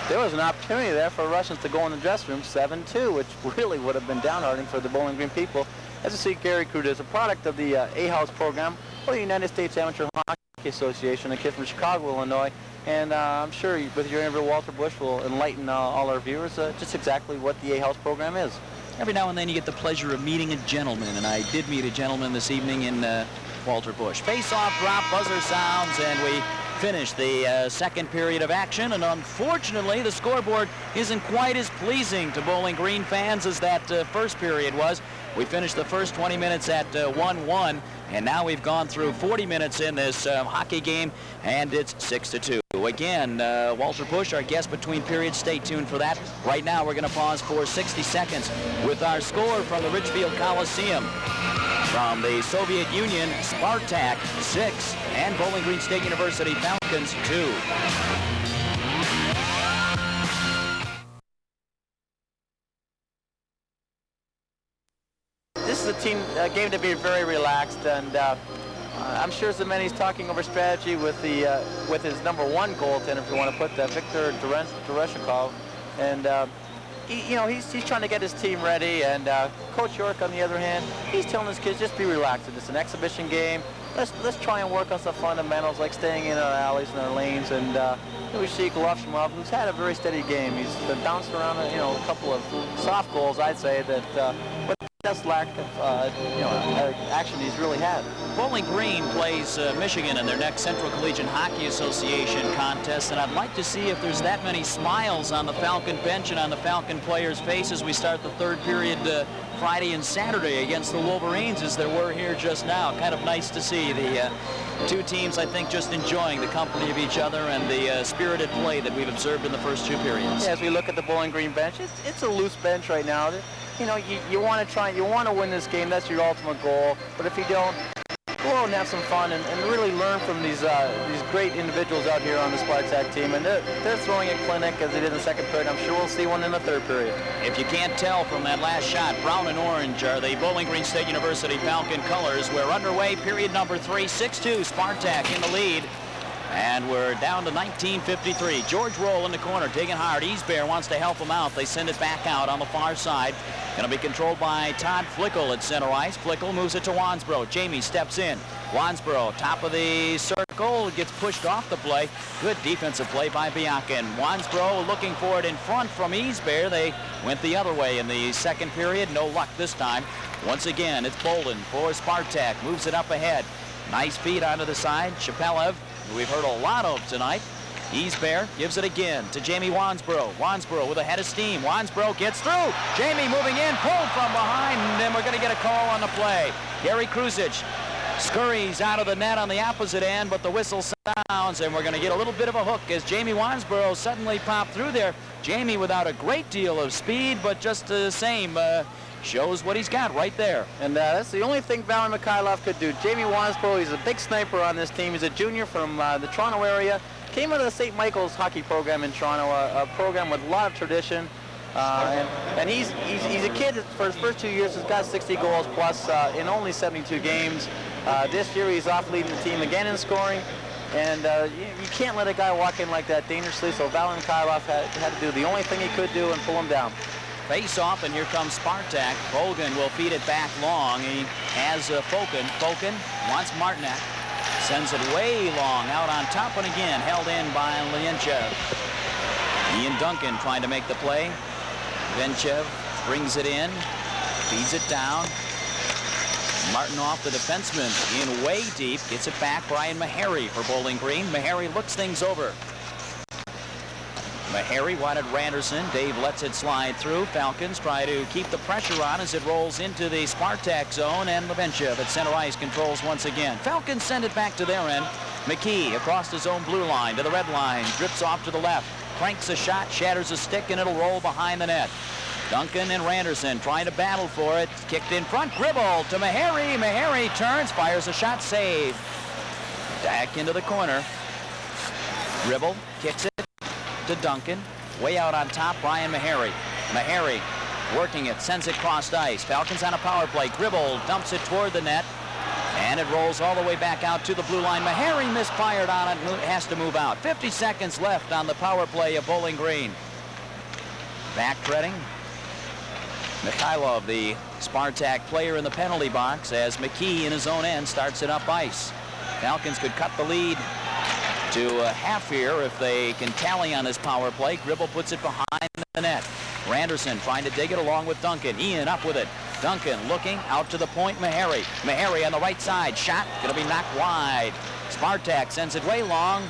there was an opportunity there for Russians to go in the dressing room 7-2, which really would have been downhearting for the Bowling Green people. As you see, Gary Kruder is a product of the A-House program for the United States Amateur Hockey Association, a kid from Chicago, Illinois. And I'm sure with your interview, Walter Bush will enlighten all our viewers just exactly what the A-House program is. Every now and then you get the pleasure of meeting a gentleman, and I did meet a gentleman this evening in Walter Bush. Face-off drop, buzzer sounds, and we finish the second period of action, and unfortunately the scoreboard isn't quite as pleasing to Bowling Green fans as that first period was. We finished the first 20 minutes at 1-1, and now we've gone through 40 minutes in this hockey game, and it's 6-2. Again, Walter Bush, our guest between periods. Stay tuned for that. Right now we're going to pause for 60 seconds with our score from the Richfield Coliseum. From the Soviet Union, Spartak 6 and Bowling Green State University Falcons 2. This is a game to be very relaxed, and I'm sure Zemeni's talking over strategy with his number one goaltender, if you want to put that, Viktor Tereshikov, and he's trying to get his team ready, and Coach York, on the other hand, he's telling his kids, just be relaxed. It's an exhibition game. Let's try and work on some fundamentals, like staying in our alleys and our lanes. And we see Golovshimov, who's had a very steady game. He's been bounced around, a couple of soft goals, I'd say, but that's lack of action he's really had. Bowling Green plays Michigan in their next Central Collegiate Hockey Association contest, and I'd like to see if there's that many smiles on the Falcon bench and on the Falcon players' faces. We start the third period Friday and Saturday against the Wolverines as there were here just now. Kind of nice to see the two teams, I think, just enjoying the company of each other and the spirited play that we've observed in the first two periods. Yeah, as we look at the Bowling Green bench, it's a loose bench right now. You want to win this game. That's your ultimate goal. But if you don't, go out and have some fun and really learn from these great individuals out here on the Spartak team. And they're throwing a clinic as they did in the second period. I'm sure we'll see one in the third period. If you can't tell from that last shot, brown and orange are the Bowling Green State University Falcon colors. We're underway, period number 3, 6-2, Spartak in the lead. And we're down to 19:53. George Roll in the corner, digging hard. Easbear wants to help him out. They send it back out on the far side. Going to be controlled by Todd Flickel at center ice. Flickel moves it to Wansbro. Jamie steps in. Wansbro, top of the circle, gets pushed off the play. Good defensive play by Biakin. Wansbro looking for it in front from Easbear. They went the other way in the second period. No luck this time. Once again, it's Bolden for Spartak. Moves it up ahead. Nice feed onto the side. Shapelev, who we've heard a lot of tonight. Easbear gives it again to Jamie Wansbro. Wansbro with a head of steam. Wansbro gets through. Jamie moving in, pulled from behind, and then we're going to get a call on the play. Gary Kruzic scurries out of the net on the opposite end, but the whistle sounds, and we're going to get a little bit of a hook as Jamie Wansbro suddenly popped through there. Jamie without a great deal of speed, but just the same, shows what he's got right there. And that's the only thing Valen Mikhailov could do. Jamie Wansbro, he's a big sniper on this team. He's a junior from the Toronto area. Came out of the St. Michael's hockey program in Toronto, a program with a lot of tradition. And he's a kid for his first 2 years has got 60 goals plus in only 72 games. This year he's off leading the team again in scoring. And you can't let a guy walk in like that dangerously, so Valen Mikhailov had to do the only thing he could do and pull him down. Face off, and here comes Spartak. Bogan will feed it back long. He has Fokin. Fokin wants Martinek. Sends it way long out on top, and again held in by Lienchev. Ian Duncan trying to make the play. Venchev brings it in, feeds it down. Martinov, the defenseman, in way deep, gets it back. Brian Meharry for Bowling Green. Meharry looks things over. Meharry wanted Randerson. Dave lets it slide through. Falcons try to keep the pressure on as it rolls into the Spartak zone, and Levenchev at center ice controls once again. Falcons send it back to their end. McKee across his own blue line to the red line. Drips off to the left. Cranks a shot, shatters a stick, and it'll roll behind the net. Duncan and Randerson trying to battle for it. Kicked in front. Gribble to Meharry. Meharry turns, fires a shot, save. Back into the corner. Gribble kicks it to Duncan. Way out on top, Brian Meharry. Meharry working it, sends it crossed ice. Falcons on a power play. Gribble dumps it toward the net, and it rolls all the way back out to the blue line. Meharry misfired on it, has to move out. 50 seconds left on the power play of Bowling Green. Back treading. Mikhailov, the Spartak player in the penalty box, as McKee in his own end starts it up ice. Falcons could cut the lead to half here if they can tally on this power play. Gribble puts it behind the net. Randerson trying to dig it along with Duncan. Ian up with it. Duncan looking out to the point. Meharry on the right side. Shot going to be knocked wide. Spartak sends it way long.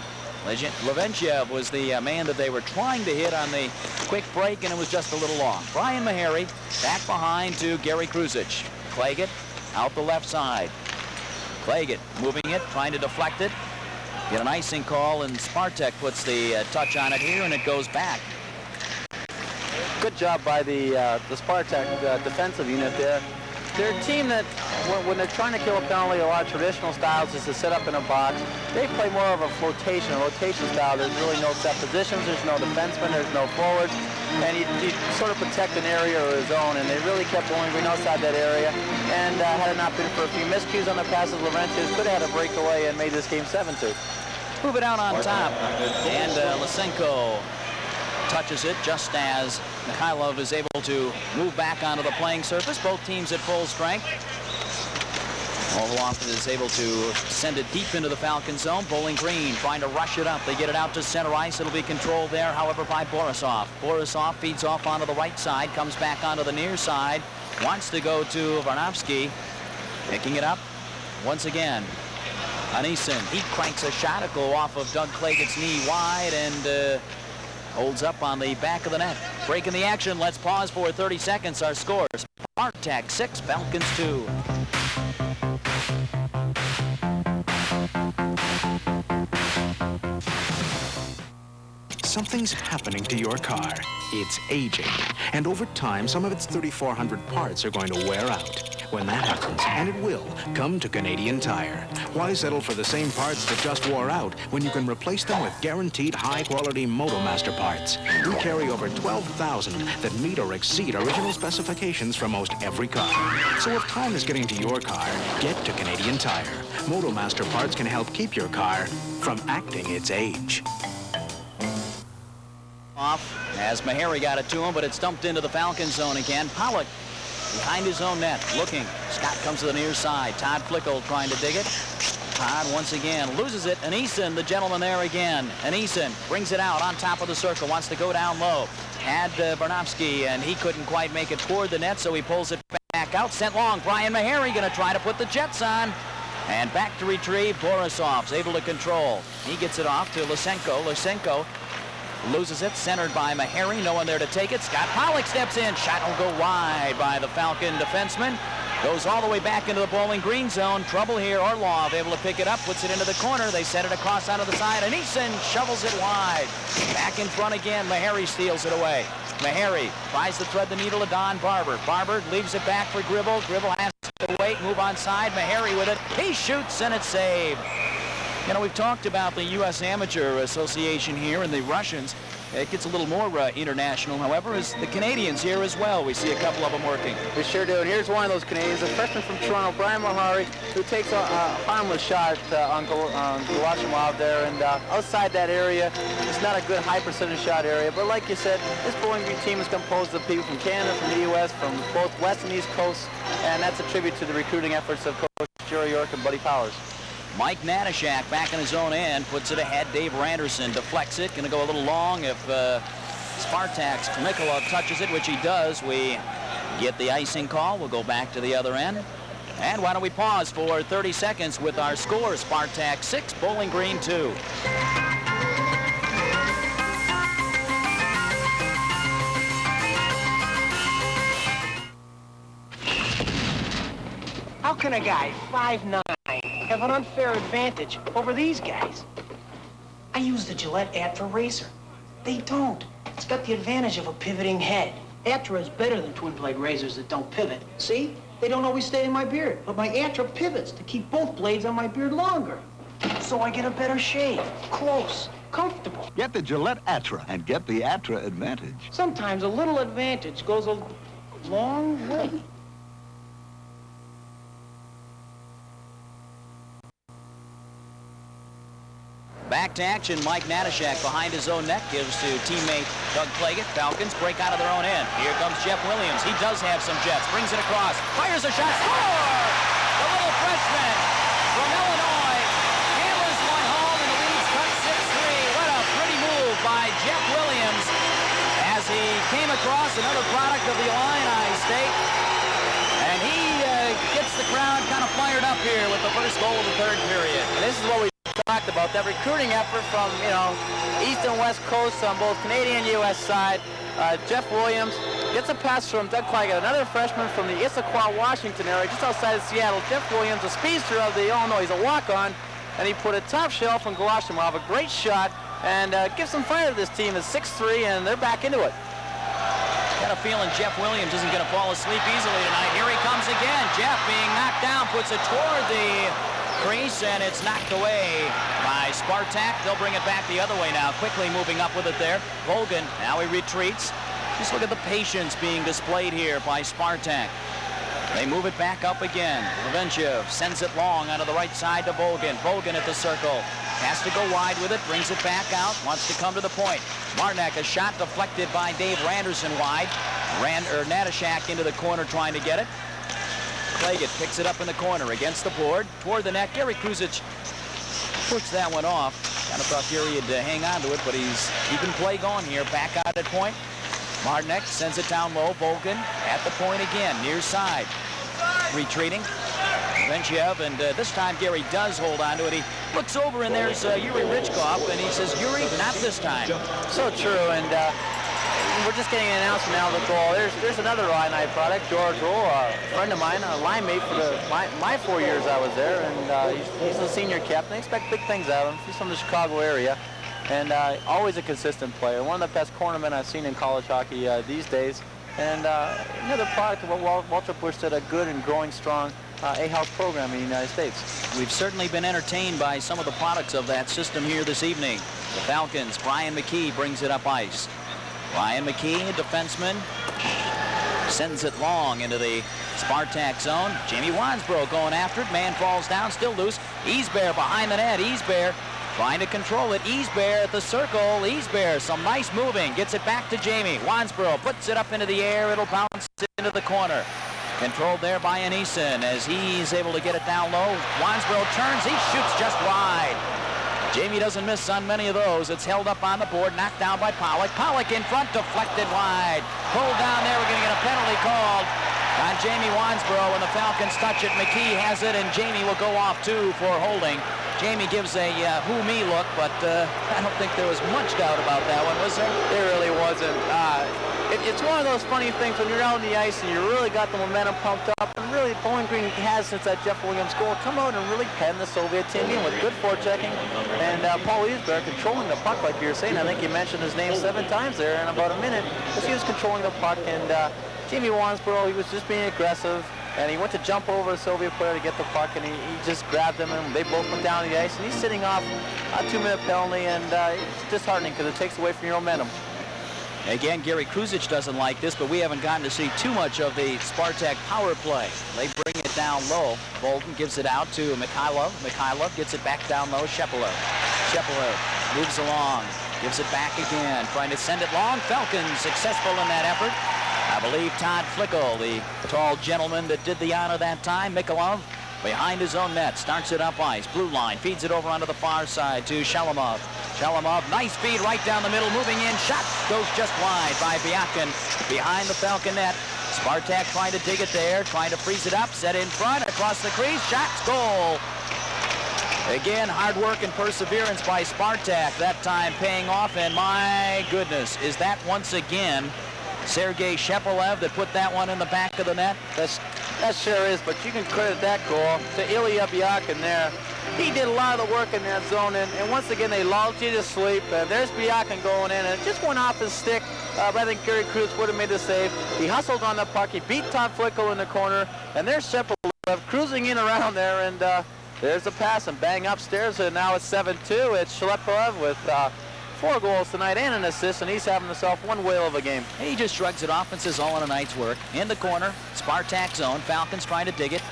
Levenchev was the man that they were trying to hit on the quick break, and it was just a little long. Brian Meharry back behind to Gary Kruzic. Claggett out the left side. Claggett moving it, trying to deflect it. Get an icing call, and Spartak puts the touch on it here, and it goes back. Good job by the Spartak defensive unit there. They're a team that, when they're trying to kill a penalty, a lot of traditional styles is to set up in a box. They play more of a rotation style. There's really no set positions. There's no defenseman. There's no forwards. And you sort of protect an area or a zone, and they really kept Bowling Green outside that area. And had it not been for a few miscues on the passes, Laurentius could have had a breakaway and made this game 7-2. Move it out on top, and Lysenko touches it just as Mikhailov is able to move back onto the playing surface. Both teams at full strength. Orlov is able to send it deep into the Falcon zone. Bowling Green trying to rush it up. They get it out to center ice. It'll be controlled there, however, by Borisov. Borisov feeds off onto the right side, comes back onto the near side, wants to go to Varnovsky. Picking it up once again. Anisin, he cranks a shot. It'll go off of Doug Claygett's knee wide and holds up on the back of the net. Breaking the action. Let's pause for 30 seconds. Our scores: Spartak 6, Falcons 2. Something's happening to your car. It's aging. And over time, some of its 3,400 parts are going to wear out. When that happens, and it will, come to Canadian Tire. Why settle for the same parts that just wore out when you can replace them with guaranteed high-quality MotoMaster parts? We carry over 12,000 that meet or exceed original specifications for most every car. So if time is getting to your car, get to Canadian Tire. MotoMaster parts can help keep your car from acting its age. Off as Meharry got it to him, but it's dumped into the Falcon zone again. Pollock behind his own net, looking. Scott comes to the near side. Todd Flickel trying to dig it. Todd once again loses it. Aneeson, the gentleman there again. Aneeson brings it out on top of the circle, wants to go down low. Had Barnovsky, and he couldn't quite make it toward the net, so he pulls it back out. Sent long. Brian Meharry going to try to put the Jets on. And back to retrieve. Borisov's able to control. He gets it off to Lysenko. Lysenko loses it, centered by Meharry. No one there to take it. Scott Pollock steps in. Shot will go wide by the Falcon defenseman. Goes all the way back into the Bowling Green zone. Trouble here. Orlov able to pick it up, puts it into the corner. They set it across onto the side, and Eason shovels it wide. Back in front again. Meharry steals it away. Meharry tries to thread the needle to Don Barber. Barber leaves it back for Gribble. Gribble has to wait, move on side. Meharry with it. He shoots, and it's saved. You know, we've talked about the U.S. Amateur Association here and the Russians. It gets a little more international, however, as the Canadians here as well. We see a couple of them working. We sure do. And here's one of those Canadians, a freshman from Toronto, Brian Meharry, who takes a harmless shot on Golashimov there. And outside that area, it's not a good high percentage shot area. But like you said, this Bowling Green team is composed of people from Canada, from the U.S., from both West and East Coast. And that's a tribute to the recruiting efforts of Coach Jerry York and Buddy Powers. Mike Natashak back in his own end, puts it ahead. Dave Randerson deflects it. Going to go a little long if Spartak's Mikhailov touches it, which he does. We get the icing call. We'll go back to the other end. And why don't we pause for 30 seconds with our score: Spartak 6, Bowling Green 2. How can a guy 5'9" have an unfair advantage over these guys? I use the Gillette Atra razor. They don't. It's got the advantage of a pivoting head. Atra is better than twin blade razors that don't pivot. See? They don't always stay in my beard, but my Atra pivots to keep both blades on my beard longer. So I get a better shave, close, comfortable. Get the Gillette Atra and get the Atra advantage. Sometimes a little advantage goes a long way. Back to action. Mike Natashak behind his own net gives to teammate Doug Claggett. Falcons break out of their own end. Here comes Jeff Williams. He does have some jets. Brings it across. Fires a shot. Score! The little freshman from Illinois hammers one home, and the lead's cut 6-3. What a pretty move by Jeff Williams as he came across another product of the Illini State. And he gets the crowd kind of fired up here with the first goal of the third period. And this is what we talked about, that recruiting effort from, you know, East and West Coast on both Canadian and U.S. side. Jeff Williams gets a pass from Doug Claggett, another freshman from the Issaquah, Washington area, just outside of Seattle. Jeff Williams, a speedster of the Illinois, he's a walk-on, and he put a top shelf from Golashimov, a great shot, and gives some fire to this team. It's 6-3, and they're back into it. Got a feeling Jeff Williams isn't going to fall asleep easily tonight. Here he comes again. Jeff being knocked down, puts it toward the crease, and it's knocked away by Spartak. They'll bring it back the other way now, quickly moving up with it there. Volgan, now he retreats. Just look at the patience being displayed here by Spartak. They move it back up again. Levenchev sends it long onto the right side to Volgan. Volgan at the circle. Has to go wide with it, brings it back out, wants to come to the point. Marnak, a shot deflected by Dave Randerson wide. Natashak into the corner trying to get it. Claggett picks it up in the corner against the board, toward the net. Gary Kruzic puts that one off. Kind of thought Gary would hang on to it, but he's keeping play going here. Back out at point. Marnak sends it down low. Volgan at the point again, near side. Retreating. Levenchev, and this time Gary does hold on to it. He looks over, and there's Yuri Richkov, and he says, Yuri, not this time. So true, and we're just getting an announcement now of the goal. There's another Illini product, George Roll, a friend of mine, a line mate for my 4 years I was there, and he's a senior captain. I expect big things out of him. He's from the Chicago area, and always a consistent player. One of the best cornermen I've seen in college hockey these days. And another product of what Walter Bush said, a good and growing strong A-House program in the United States. We've certainly been entertained by some of the products of that system here this evening. The Falcons, Brian McKee brings it up ice. Brian McKee, a defenseman, sends it long into the Spartak zone. Jamie Wansbrough going after it. Man falls down, still loose. Easbear behind the net. Easbear trying to control it. Easbear at the circle. Easbear, some nice moving. Gets it back to Jamie. Wansbrough puts it up into the air. It'll bounce into the corner. Controlled there by Anison as he's able to get it down low. Wansbrough turns. He shoots just wide. Jamie doesn't miss on many of those. It's held up on the board, knocked down by Pollock. Pollock in front, deflected wide. Pulled down there. We're going to get a penalty called on Jamie Wansbrough when the Falcons touch it. McKee has it, and Jamie will go off too for holding. Jamie gives a who-me look, but I don't think there was much doubt about that one, was there? There really wasn't. It's one of those funny things when you're out on the ice and you really got the momentum pumped up, and really Bowling Green has, since that Jeff Williams goal, come out and really pen the Soviet team in with good forechecking, and Paul Easberg controlling the puck like you were saying. I think you mentioned his name 7 times there in about a minute because he was controlling the puck, and Jamie Wansbrough, he was just being aggressive, and he went to jump over a Soviet player to get the puck, and he just grabbed him, and they both went down the ice, and he's sitting off a 2-minute penalty, and it's disheartening because it takes away from your momentum. Again, Gary Kruzic doesn't like this, but we haven't gotten to see too much of the Spartak power play. They bring it down low. Bolton gives it out to Mikhailov. Mikhailov gets it back down low. Shepard moves along, gives it back again, trying to send it long. Falcons successful in that effort. I believe Todd Flickel, the tall gentleman that did the honor that time. Mikhailov behind his own net, starts it up ice. Blue line, feeds it over onto the far side to Shalamov. Shalamov, nice feed right down the middle, moving in. Shot goes just wide by Biakin behind the Falcon net. Spartak trying to dig it there, trying to freeze it up, set in front, across the crease, shots, goal. Again, hard work and perseverance by Spartak, that time paying off, and my goodness, is that once again Sergei Shepelev that put that one in the back of the net? That sure is, but you can credit that goal to Ilya Biakin there. He did a lot of the work in that zone, and once again, they lulled you to sleep. There's Biakin going in, and it just went off his stick. I think Gary Cruz would have made the save. He hustled on the puck. He beat Todd Flickel in the corner, and there's Shepelev cruising in around there, and there's the pass, and bang upstairs, and now it's 7-2. It's Shepelev with 4 goals tonight and an assist, and he's having himself one whale of a game. He just shrugs it off and says all in a night's work. In the corner, Spartak zone. Falcons trying to dig it.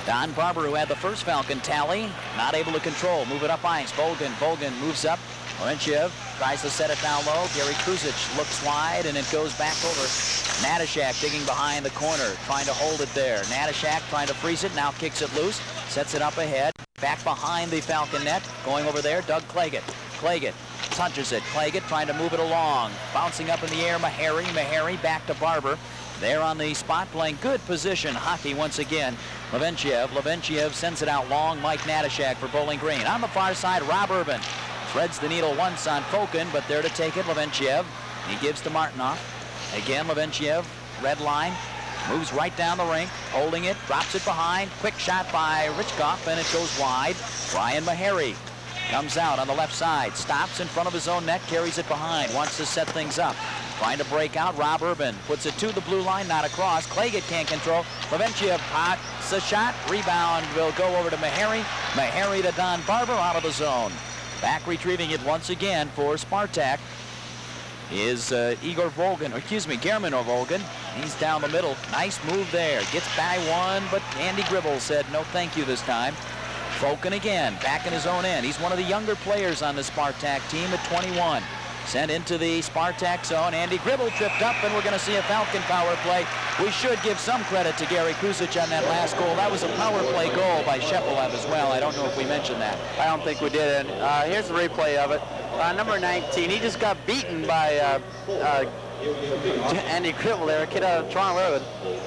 Don Barber, who had the first Falcon tally, not able to control. Move it up ice. Volgan moves up. Laurentiev tries to set it down low. Gary Kruzic looks wide, and it goes back over. Natashak digging behind the corner, trying to hold it there. Natashak trying to freeze it, now kicks it loose, sets it up ahead. Back behind the Falcon net, going over there, Doug Claggett. Claggett touches it. Claggett trying to move it along. Bouncing up in the air, Meharry back to Barber. There on the spot, playing good position hockey once again Levenchiev sends it out long. Mike Natashak for Bowling Green. On the far side, Rob Urban threads the needle once on Fokin, but there to take it, Levenchiev. He gives to Martinoff. Again, Levenchiev, red line, moves right down the rink, holding it, drops it behind. Quick shot by Richkoff, and it goes wide. Brian Meharry comes out on the left side, stops in front of his own net, carries it behind, wants to set things up. Trying to break out, Rob Urban puts it to the blue line, not across. Claggett can't control. Levenchiev pots a shot. Rebound will go over to Meharry. Meharry to Don Barber out of the zone. Back retrieving it once again for Spartak is German Volgan. He's down the middle. Nice move there. Gets by one, but Andy Gribble said no thank you this time. Fokin again, back in his own end. He's one of the younger players on the Spartak team at 21. Sent into the Spartak zone. Andy Gribble tripped up, and we're going to see a Falcon power play. We should give some credit to Gary Kuzic on that last goal. That was a power play goal by Shepelev as well. I don't know if we mentioned that. I don't think we did. And here's the replay of it. Number 19, he just got beaten by Andy Gribble there, a kid out of Toronto,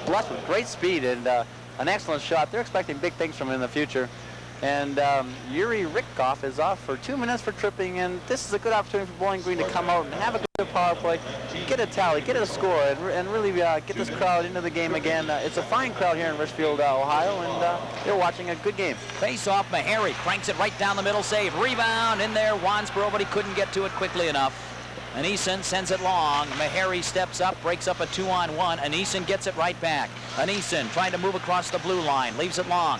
blessed with great speed and an excellent shot. They're expecting big things from him in the future. And Yuri Richkoff is off for 2 minutes for tripping, and this is a good opportunity for Bowling Green to come out and have a good power play, get a tally, get a score, and really get this crowd into the game again. It's a fine crowd here in Richfield, Ohio, and they're watching a good game. Face off, Meharry cranks it right down the middle, save, rebound in there, Wansboro, but he couldn't get to it quickly enough. Aneeson sends it long. Meharry steps up, breaks up a 2-on-1. Aneeson gets it right back. Aneeson trying to move across the blue line, leaves it long.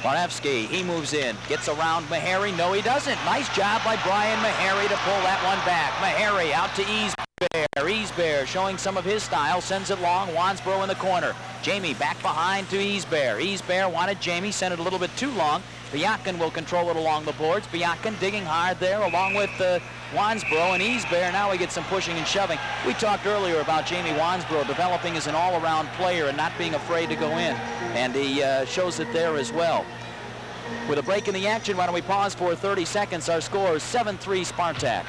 Barnevsky, he moves in, gets around Meharry. No, he doesn't. Nice job by Brian Meharry to pull that one back. Meharry out to Easbear. Easbear showing some of his style, sends it long. Wansboro in the corner. Jamie back behind to Easbear. Easbear wanted Jamie, sent it a little bit too long. Biakin will control it along the boards. Biakin digging hard there along with Wansboro and Easbear. Now we get some pushing and shoving. We talked earlier about Jamie Wansboro developing as an all-around player and not being afraid to go in. And he shows it there as well. With a break in the action, why don't we pause for 30 seconds. Our score is 7-3 Spartak.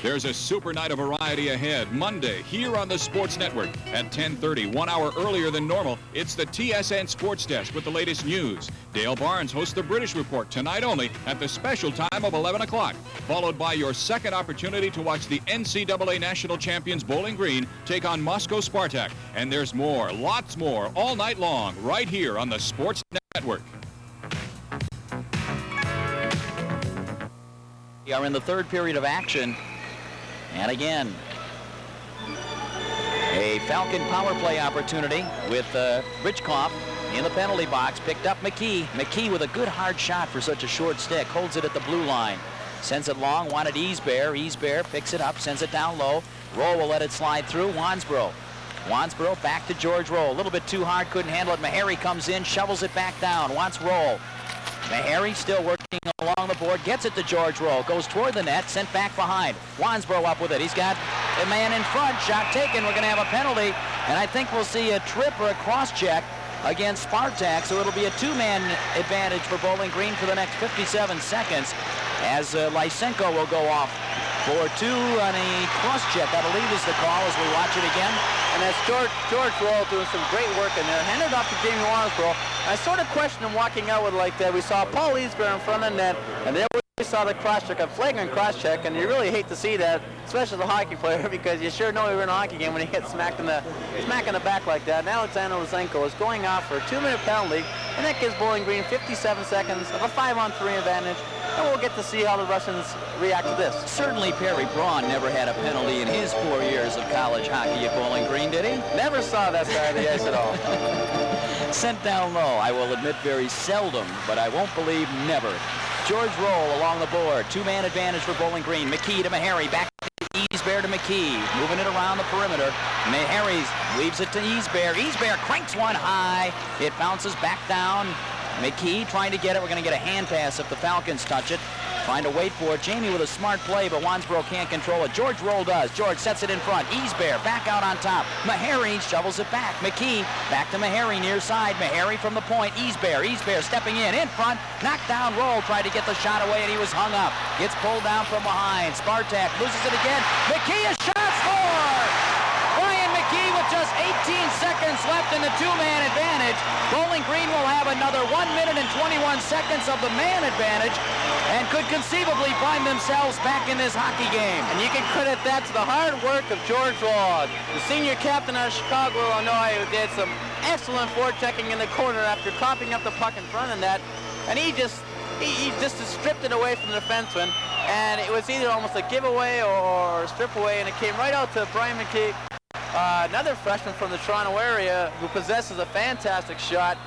There's a super night of variety ahead. Monday, here on the Sports Network at 10:30, 1 hour earlier than normal, it's the TSN Sports Desk with the latest news. Dale Barnes hosts the British Report tonight only at the special time of 11 o'clock, followed by your second opportunity to watch the NCAA National Champions Bowling Green take on Moscow Spartak. And there's more, lots more, all night long, right here on the Sports Network. We are in the third period of action. And again, a Falcon power play opportunity with Richkoff in the penalty box. Picked up McKee. McKee with a good hard shot for such a short stick. Holds it at the blue line. Sends it long. Wanted Easbear. Easbear picks it up. Sends it down low. Roll will let it slide through. Wansboro. Wansboro back to George Roll. A little bit too hard. Couldn't handle it. Meharry comes in. Shovels it back down. Wants Roll. Meharry still working along the board, gets it to George Rowe, goes toward the net, sent back behind. Wansboro up with it. He's got a man in front, shot taken. We're going to have a penalty, and I think we'll see a trip or a cross-check against Spartak, so it'll be a two-man advantage for Bowling Green for the next 57 seconds as Lysenko will go off for two on a cross-check, I believe is the call as we watch it again. And that's George Roll doing some great work in there. Handed off to Jamie Wansboro. I sort of questioned him walking out with like that. We saw Paul Easbear in front of the net, and there we saw the cross-check, a flagrant cross-check, and you really hate to see that, especially as a hockey player, because you sure know you're in a hockey game when you get smacked in the back like that. And Alexander Lysenko is going off for a 2-minute penalty, and that gives Bowling Green 57 seconds of a 5-on-3 advantage. And we'll get to see how the Russians react to this. Certainly Perry Braun never had a penalty in his 4 years of college hockey at Bowling Green, did he? Never saw that side of the ice at all. Sent down low, I will admit very seldom, but I won't believe never. George Roll along the board. Two-man advantage for Bowling Green. McKee to Meharry. Back to Easbear to McKee. Moving it around the perimeter. Meharry leaves it to Easbear. Easbear cranks one high. It bounces back down. McKee trying to get it. We're going to get a hand pass if the Falcons touch it. trying to wait for it. Jamie with a smart play, but Wansboro can't control it. George Roll does. George sets it in front. Easbear back out on top. Meharry shovels it back. McKee back to Meharry near side. Meharry from the point. Easbear stepping in front. Knocked down Roll, tried to get the shot away, and he was hung up. Gets pulled down from behind. Spartak loses it again. McKee, a shot, score! Brian McKee with just 18 seconds left in the two-man advantage. Bowling Green will have another 1 minute and 21 seconds of the man advantage and could conceivably find themselves back in this hockey game. And you can credit that to the hard work of George Roll, the senior captain out of Chicago, Illinois, who did some excellent forechecking in the corner after coughing up the puck in front of that. And he just stripped it away from the defenseman, and it was either almost a giveaway or a strip away, and it came right out to Brian McKee, another freshman from the Toronto area who possesses a fantastic shot.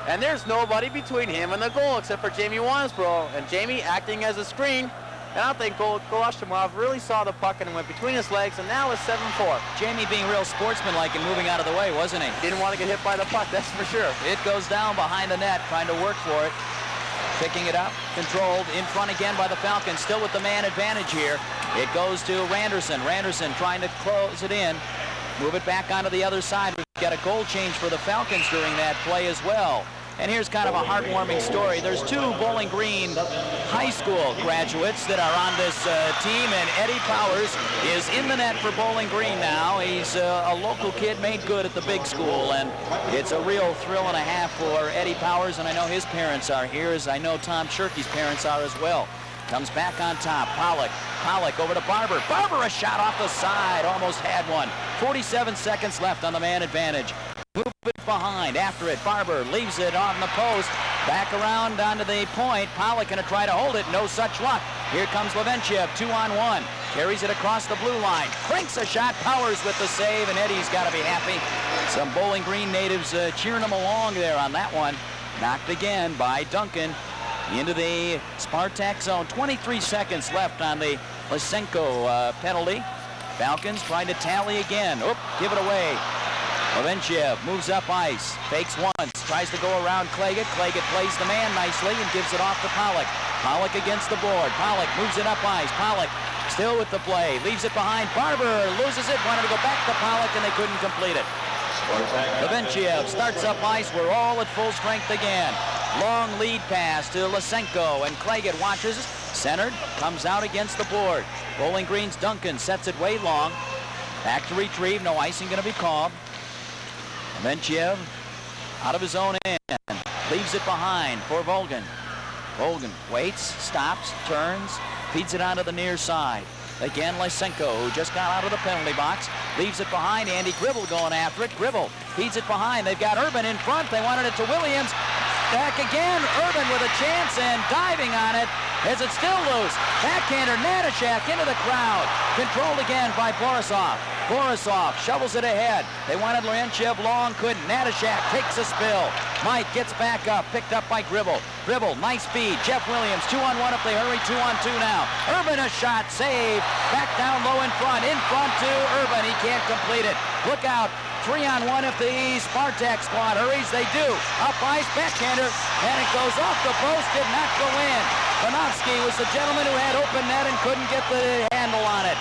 And there's nobody between him and the goal except for Jamie Wansboro. And Jamie acting as a screen. And I think Golashimov really saw the puck and went between his legs, and now it's 7-4. Jamie being real sportsmanlike and moving out of the way, wasn't he? Didn't want to get hit by the puck, that's for sure. It goes down behind the net, trying to work for it. Picking it up, controlled, in front again by the Falcons, still with the man advantage here. It goes to Randerson. Randerson trying to close it in. Move it back onto the other side. We've got a goal change for the Falcons during that play as well. And here's kind of a heartwarming story. There's two Bowling Green high school graduates that are on this team, and Eddie Powers is in the net for Bowling Green now. He's a local kid made good at the big school, and it's a real thrill and a half for Eddie Powers, and I know his parents are here, as I know Tom Shirkey's parents are as well. Comes back on top. Pollock over to Barber. Barber, a shot off the side. Almost had one. 47 seconds left on the man advantage. Move it behind. After it, Barber leaves it on the post. Back around onto the point. Pollock going to try to hold it. No such luck. Here comes Levenchev, 2-on-1. Carries it across the blue line. Cranks a shot. Powers with the save, and Eddie's got to be happy. Some Bowling Green natives cheering him along there on that one. Knocked again by Duncan into the Spartak zone. 23 seconds left on the Lysenko penalty. Falcons trying to tally again. Oop, give it away. Levenchev moves up ice, fakes once, tries to go around Claggett. Claggett plays the man nicely and gives it off to Pollock. Pollock against the board. Pollock moves it up ice. Pollock still with the play, leaves it behind. Barber loses it, wanted to go back to Pollock, and they couldn't complete it. Levenchev starts up ice. We're all at full strength again. Long lead pass to Lysenko, and Claggett watches, centered, comes out against the board. Bowling Green's Duncan sets it way long. Back to retrieve, no icing going to be called. Levenchev out of his own end, leaves it behind for Volgan. Volgan waits, stops, turns, feeds it onto the near side. Again, Lysenko, who just got out of the penalty box, leaves it behind. Andy Gribble going after it. Gribble feeds it behind. They've got Urban in front. They wanted it to Williams. Back again, Urban with a chance and diving on it as it's still loose. Backhander, Natashak into the crowd. Controlled again by Borisov. Borisov shovels it ahead. They wanted Levenchev long, couldn't. Natashak takes a spill. Mike gets back up, picked up by Gribble. Gribble, nice speed. Jeff Williams, 2-on-1 if they hurry, 2-on-2 now. Urban a shot, save. Back down low in front to Urban. He can't complete it. Look out. 3-on-1 if the Spartak squad hurries. They do. Up ice, backhander, and it goes off the post. Did not go in. Panovsky was the gentleman who had open net and couldn't get the handle on it.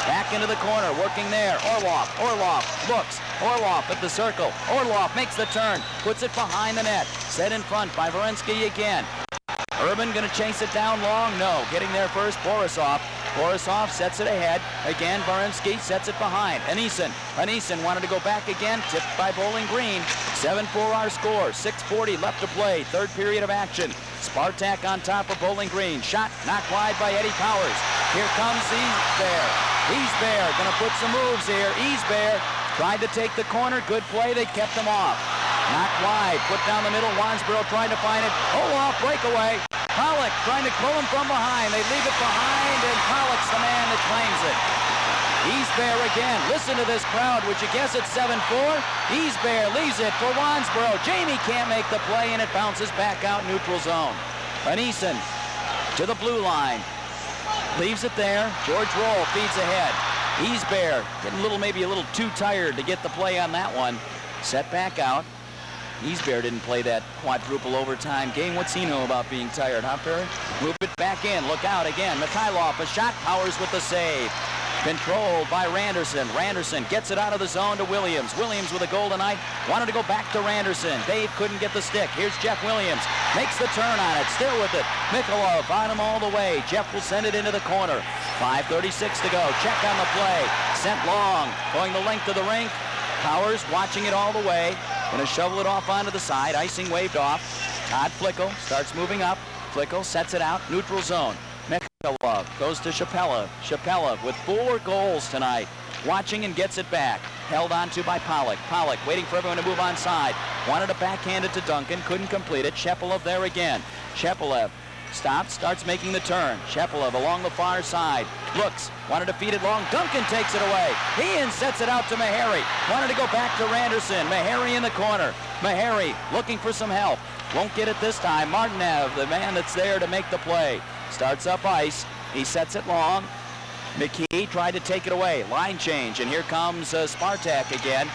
Back into the corner, working there. Orloff looks. Orloff at the circle. Orloff makes the turn, puts it behind the net. Set in front by Varensky again. Urban going to chase it down long? No. Getting there first, Borisov. Borisov sets it ahead. Again, Varensky sets it behind. Anison wanted to go back again. Tipped by Bowling Green. 7-4 our score. 6:40 left to play. Third period of action. Spartak on top of Bowling Green. Shot knocked wide by Eddie Powers. Here comes Easbear. Easbear going to put some moves here. Easbear tried to take the corner. Good play. They kept him off. Knocked wide. Put down the middle. Wansboro trying to find it. Olaf breakaway. Pollock trying to pull him from behind. They leave it behind, and Pollock's the man that claims it. Easbear again. Listen to this crowd. Would you guess it's 7-4? Easbear leaves it for Wansboro. Jamie can't make the play, and it bounces back out neutral zone. Anison to the blue line. Leaves it there. George Roll feeds ahead. Easbear getting maybe a little too tired to get the play on that one. Set back out. Eastbear didn't play that quadruple overtime game. What's he know about being tired, huh, Perry? Move it back in. Look out again. Mikhailov, a shot. Powers with the save. Controlled by Randerson. Randerson gets it out of the zone to Williams. Williams with a goal tonight. Wanted to go back to Randerson. Dave couldn't get the stick. Here's Jeff Williams. Makes the turn on it. Still with it. Mikhailov on him all the way. Jeff will send it into the corner. 5:36 to go. Check on the play. Sent long. Going the length of the rink. Powers watching it all the way. Going to shovel it off onto the side. Icing waved off. Todd Flickel starts moving up. Flickel sets it out. Neutral zone. Mikhailov goes to Shapela. Shapela with 4 goals tonight. Watching and gets it back. Held onto by Pollock. Pollock waiting for everyone to move onside. Wanted to backhand it to Duncan. Couldn't complete it. Shepelev there again. Shepelev stops, starts making the turn. Shepelev along the far side. Looks, wanted to feed it long. Duncan takes it away. Ian sets it out to Meharry. Wanted to go back to Randerson. Meharry in the corner. Meharry looking for some help. Won't get it this time. Martinev, the man that's there to make the play. Starts up ice. He sets it long. McKee tried to take it away. Line change, and here comes Spartak again.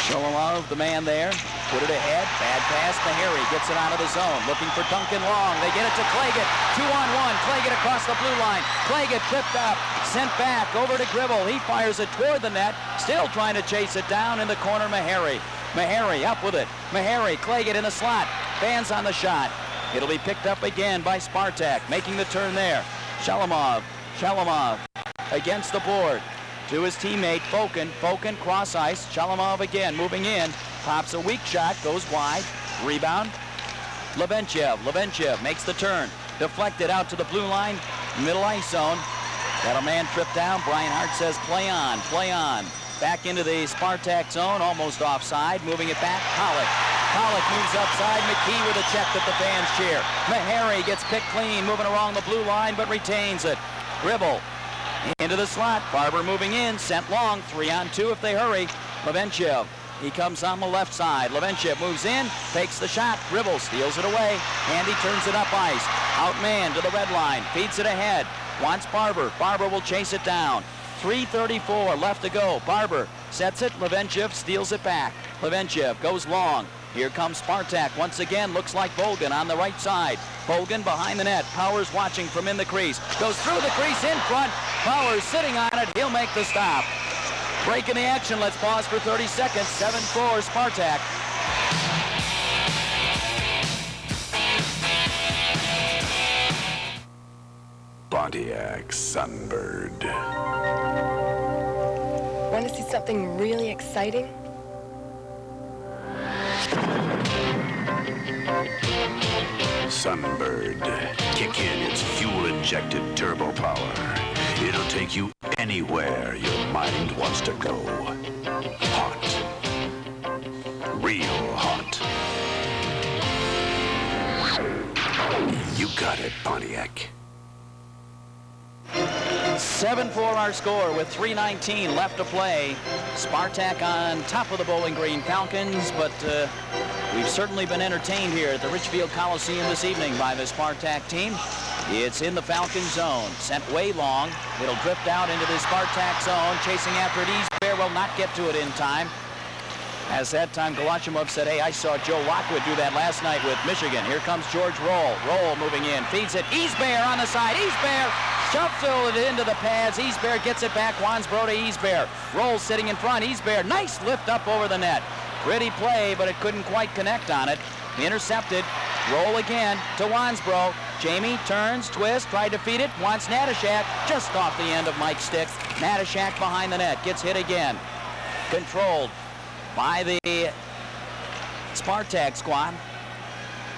Sholomov, the man there. Put it ahead. Bad pass. Meharry gets it out of the zone. Looking for Duncan long. They get it to Claggett. 2-on-1. Claggett across the blue line. Claggett tripped up. Sent back over to Gribble. He fires it toward the net. Still trying to chase it down in the corner. Meharry. Meharry up with it. Meharry. Claggett in the slot. Fans on the shot. It'll be picked up again by Spartak. Making the turn there. Shalomov. Shalomov against the board. To his teammate, Fokin. Fokin cross ice. Shalomov again moving in. Pops a weak shot. Goes wide. Rebound. Levenchev. Levenchev makes the turn. Deflected out to the blue line. Middle ice zone. Got a man tripped down. Brian Hart says play on. Play on. Back into the Spartak zone. Almost offside. Moving it back. Pollock. Pollock moves upside. McKee with a check that the fans cheer. Meharry gets picked clean. Moving along the blue line but retains it. Gribble into the slot. Barber moving in. Sent long. 3-on-2 if they hurry. Levenchev. He comes on the left side. Levenchev moves in. Takes the shot. Gribble steals it away. And he turns it up ice. Outman to the red line. Feeds it ahead. Wants Barber. Barber will chase it down. 3:34 left to go. Barber sets it. Levenchev steals it back. Levenchev goes long. Here comes Spartak once again. Looks like Volgan on the right side. Volgan behind the net. Powers watching from in the crease. Goes through the crease in front. Powers sitting on it. He'll make the stop. Breaking the action. Let's pause for 30 seconds. 7-4 Spartak. Pontiac Sunbird. Want to see something really exciting? Sunbird. Kick in its fuel-injected turbo power. It'll take you anywhere your mind wants to go. Hot. Real hot. You got it, Pontiac. 7-4 our score with 3:19 left to play. Spartak on top of the Bowling Green Falcons, but we've certainly been entertained here at the Richfield Coliseum this evening by the Spartak team. It's in the Falcon zone. Sent way long. It'll drift out into the Spartak zone. Chasing after it. Eastbear will not get to it in time. As that time, Galachimov said, hey, I saw Joe Lockwood do that last night with Michigan. Here comes George Roll. Roll moving in. Feeds it. Eastbear on the side. Eastbear shuffled it into the pads. Eastbear gets it back. Wansbro to Eastbear. Roll sitting in front. Eastbear. Nice lift up over the net. Pretty play, but it couldn't quite connect on it. Intercepted. Roll again to Wansbro. Jamie turns, twists, tried to feed it. Wants Natashak just off the end of Mike's stick. Natashak behind the net. Gets hit again. Controlled by the Spartak squad.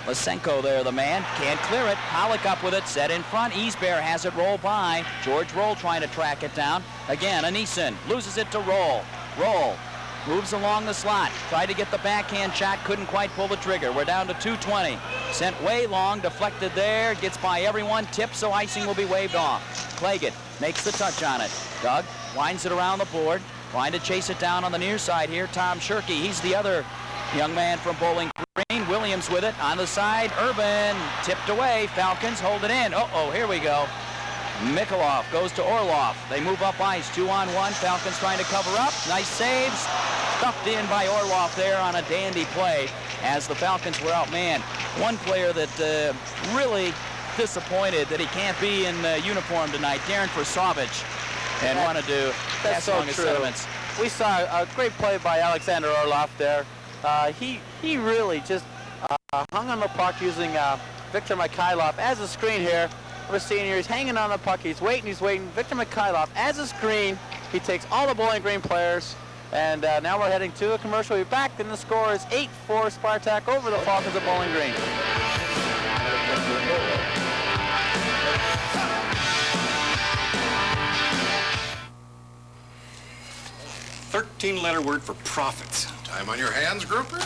Lysenko there, the man. Can't clear it. Pollock up with it. Set in front. Eastbear has it roll by. George Roll trying to track it down. Again, Anisin loses it to Roll. Roll moves along the slot. Tried to get the backhand shot. Couldn't quite pull the trigger. We're down to 2:20. Sent way long. Deflected there. Gets by everyone. Tipped, so icing will be waved off. Claggett makes the touch on it. Doug winds it around the board. Trying to chase it down on the near side here. Tom Shirkey. He's the other young man from Bowling Green. Williams with it on the side. Urban tipped away. Falcons hold it in. Uh-oh, here we go. Mikhailov goes to Orlov. They move up ice. 2-on-1. Falcons trying to cover up. Nice saves. stuffed in by Orloff there on a dandy play as the Falcons were out. Man, one player that really disappointed that he can't be in uniform tonight, Darren Forsovich, and wanted to pass along his sentiments. We saw a great play by Alexander Orloff there. He really just hung on the puck using Victor Mikhailov as a screen here. We're seeing here, he's hanging on the puck, he's waiting. Victor Mikhailov as a screen. He takes all the Bowling Green players, and now we're heading to a commercial. We'll be back, and the score is 8-4 Spartak over the Falcons of Bowling Green. 13-letter word for profit. Time on your hands, Grouper?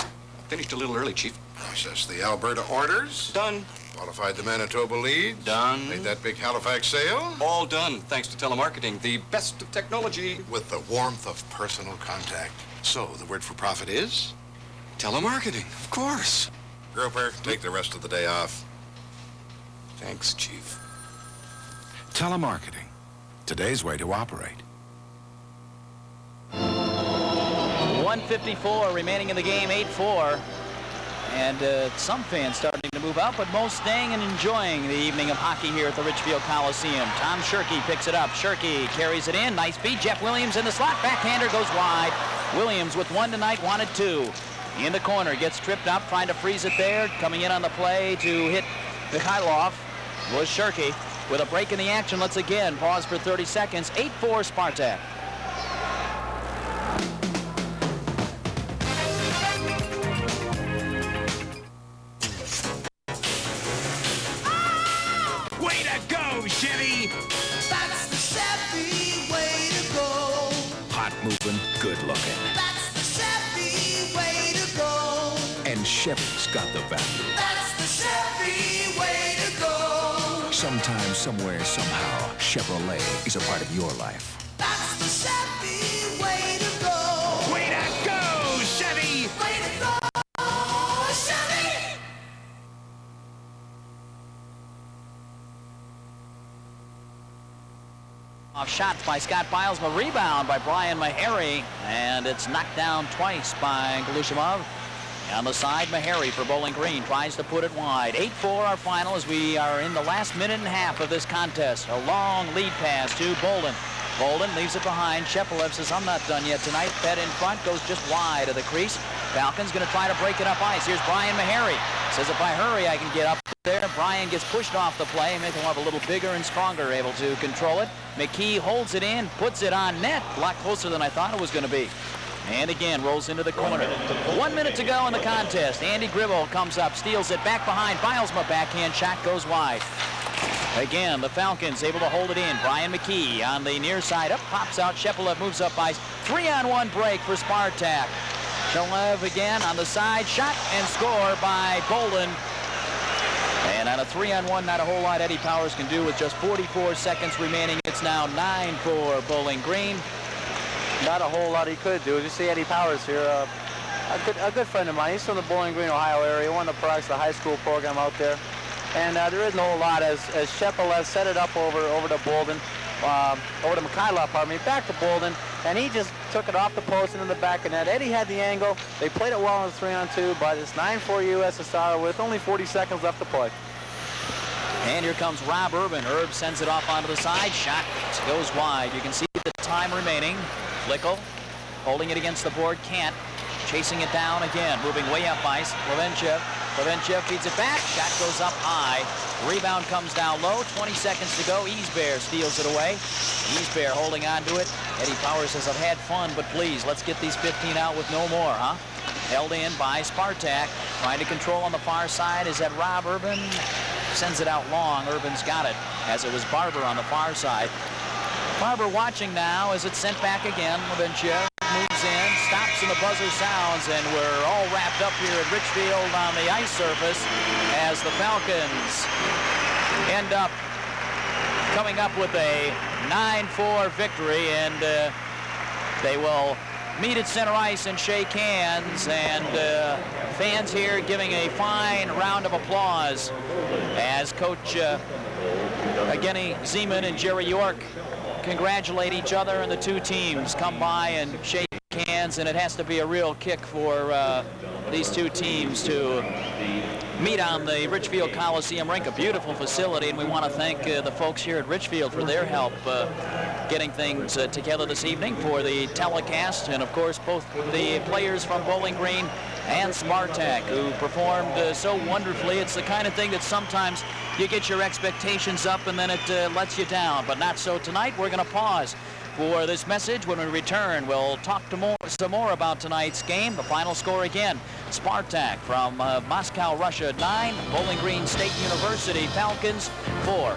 Finished a little early, Chief. Processed the Alberta orders? Done. Qualified the Manitoba leads? Done. Made that big Halifax sale? All done, thanks to telemarketing, the best of technology. With the warmth of personal contact. So, the word for profit is? Telemarketing, of course. Grouper, take the rest of the day off. Thanks, Chief. Telemarketing. Today's way to operate. 1:54 remaining in the game, 8-4. And some fans starting to move out, but most staying and enjoying the evening of hockey here at the Richfield Coliseum. Tom Shirkey picks it up. Shirkey carries it in. Nice feed. Jeff Williams in the slot. Backhander goes wide. Williams with one tonight, wanted two. In the corner, gets tripped up, trying to freeze it there. Coming in on the play to hit Mikhailov was Shirkey. With a break in the action, let's again pause for 30 seconds. 8-4 Spartak. Way to go, Chevy! That's the Chevy way to go. Hot moving, good looking. That's the Chevy way to go. And Chevy's got the value. That's the Chevy way to go. Sometime, somewhere, somehow, Chevrolet is a part of your life. That's the Chevy way to go. Way to go, Chevy! Way to go, Chevy! Off shots by Scott Bilesma, rebound by Brian Meharry, and it's knocked down twice by Galushimov. On the side, Meharry for Bowling Green tries to put it wide. 8-4 our final as we are in the last minute and a half of this contest. A long lead pass to Bolden. Bolden leaves it behind. Shepelev says, I'm not done yet tonight. Fed in front, goes just wide of the crease. Falcons going to try to break it up ice. Here's Brian Meharry. Says if I hurry, I can get up there. Brian gets pushed off the play, making him a little bigger and stronger, able to control it. McKee holds it in, puts it on net. A lot closer than I thought it was going to be. And again, rolls into the corner. 1 minute to go in the contest. Andy Gribble comes up, steals it back behind. Bilesma backhand shot goes wide. Again, the Falcons able to hold it in. Brian McKee on the near side. Up, pops out. Shepelev moves up ice. 3-on-1 break for Spartak. Shepelev again on the side. Shot and score by Bolden. And on a 3-on-1, not a whole lot Eddie Powers can do with just 44 seconds remaining. It's now 9-4 Bowling Green. Not a whole lot he could do. You see Eddie Powers here, a good friend of mine. He's from the Bowling Green, Ohio area, one of the products of the high school program out there. And there isn't a whole lot as Shepelev set it up over to Bolden, over to Mikhailov, pardon me, back to Bolden, and he just took it off the post into the back of net. Eddie had the angle. They played it well in the 3-on-2, but it's 9-4 USSR with only 40 seconds left to play. And here comes Rob Urban. Herb sends it off onto the side. Shot goes wide. You can see the time remaining. Flickle holding it against the board. Can't. Chasing it down again. Moving way up ice. Levenchev. Levenchev feeds it back. Shot goes up high. Rebound comes down low. 20 seconds to go. Easbear steals it away. Easbear holding on to it. Eddie Powers says, I've had fun, but please, let's get these 15 out with no more, huh? Held in by Spartak. Trying to control on the far side. Is that Rob Urban? Sends it out long. Urban's got it, as it was Barber on the far side. Barber watching now as it's sent back again. Levenchev moves in, stops, and the buzzer sounds, and we're all wrapped up here at Richfield on the ice surface as the Falcons end up coming up with a 9-4 victory, and they will meet at center ice and shake hands, and fans here giving a fine round of applause as Coach Evgeny Zeman and Jerry York congratulate each other, and the two teams come by and shake hands, and it has to be a real kick for these two teams to meet on the Richfield Coliseum rink, a beautiful facility, and we want to thank the folks here at Richfield for their help getting things together this evening for the telecast, and of course both the players from Bowling Green and Spartak who performed so wonderfully. It's the kind of thing that sometimes you get your expectations up and then it lets you down, but not so tonight. We're going to pause for this message. When we return, we'll talk some more about tonight's game. The final score again, Spartak from Moscow, Russia 9, Bowling Green State University Falcons 4.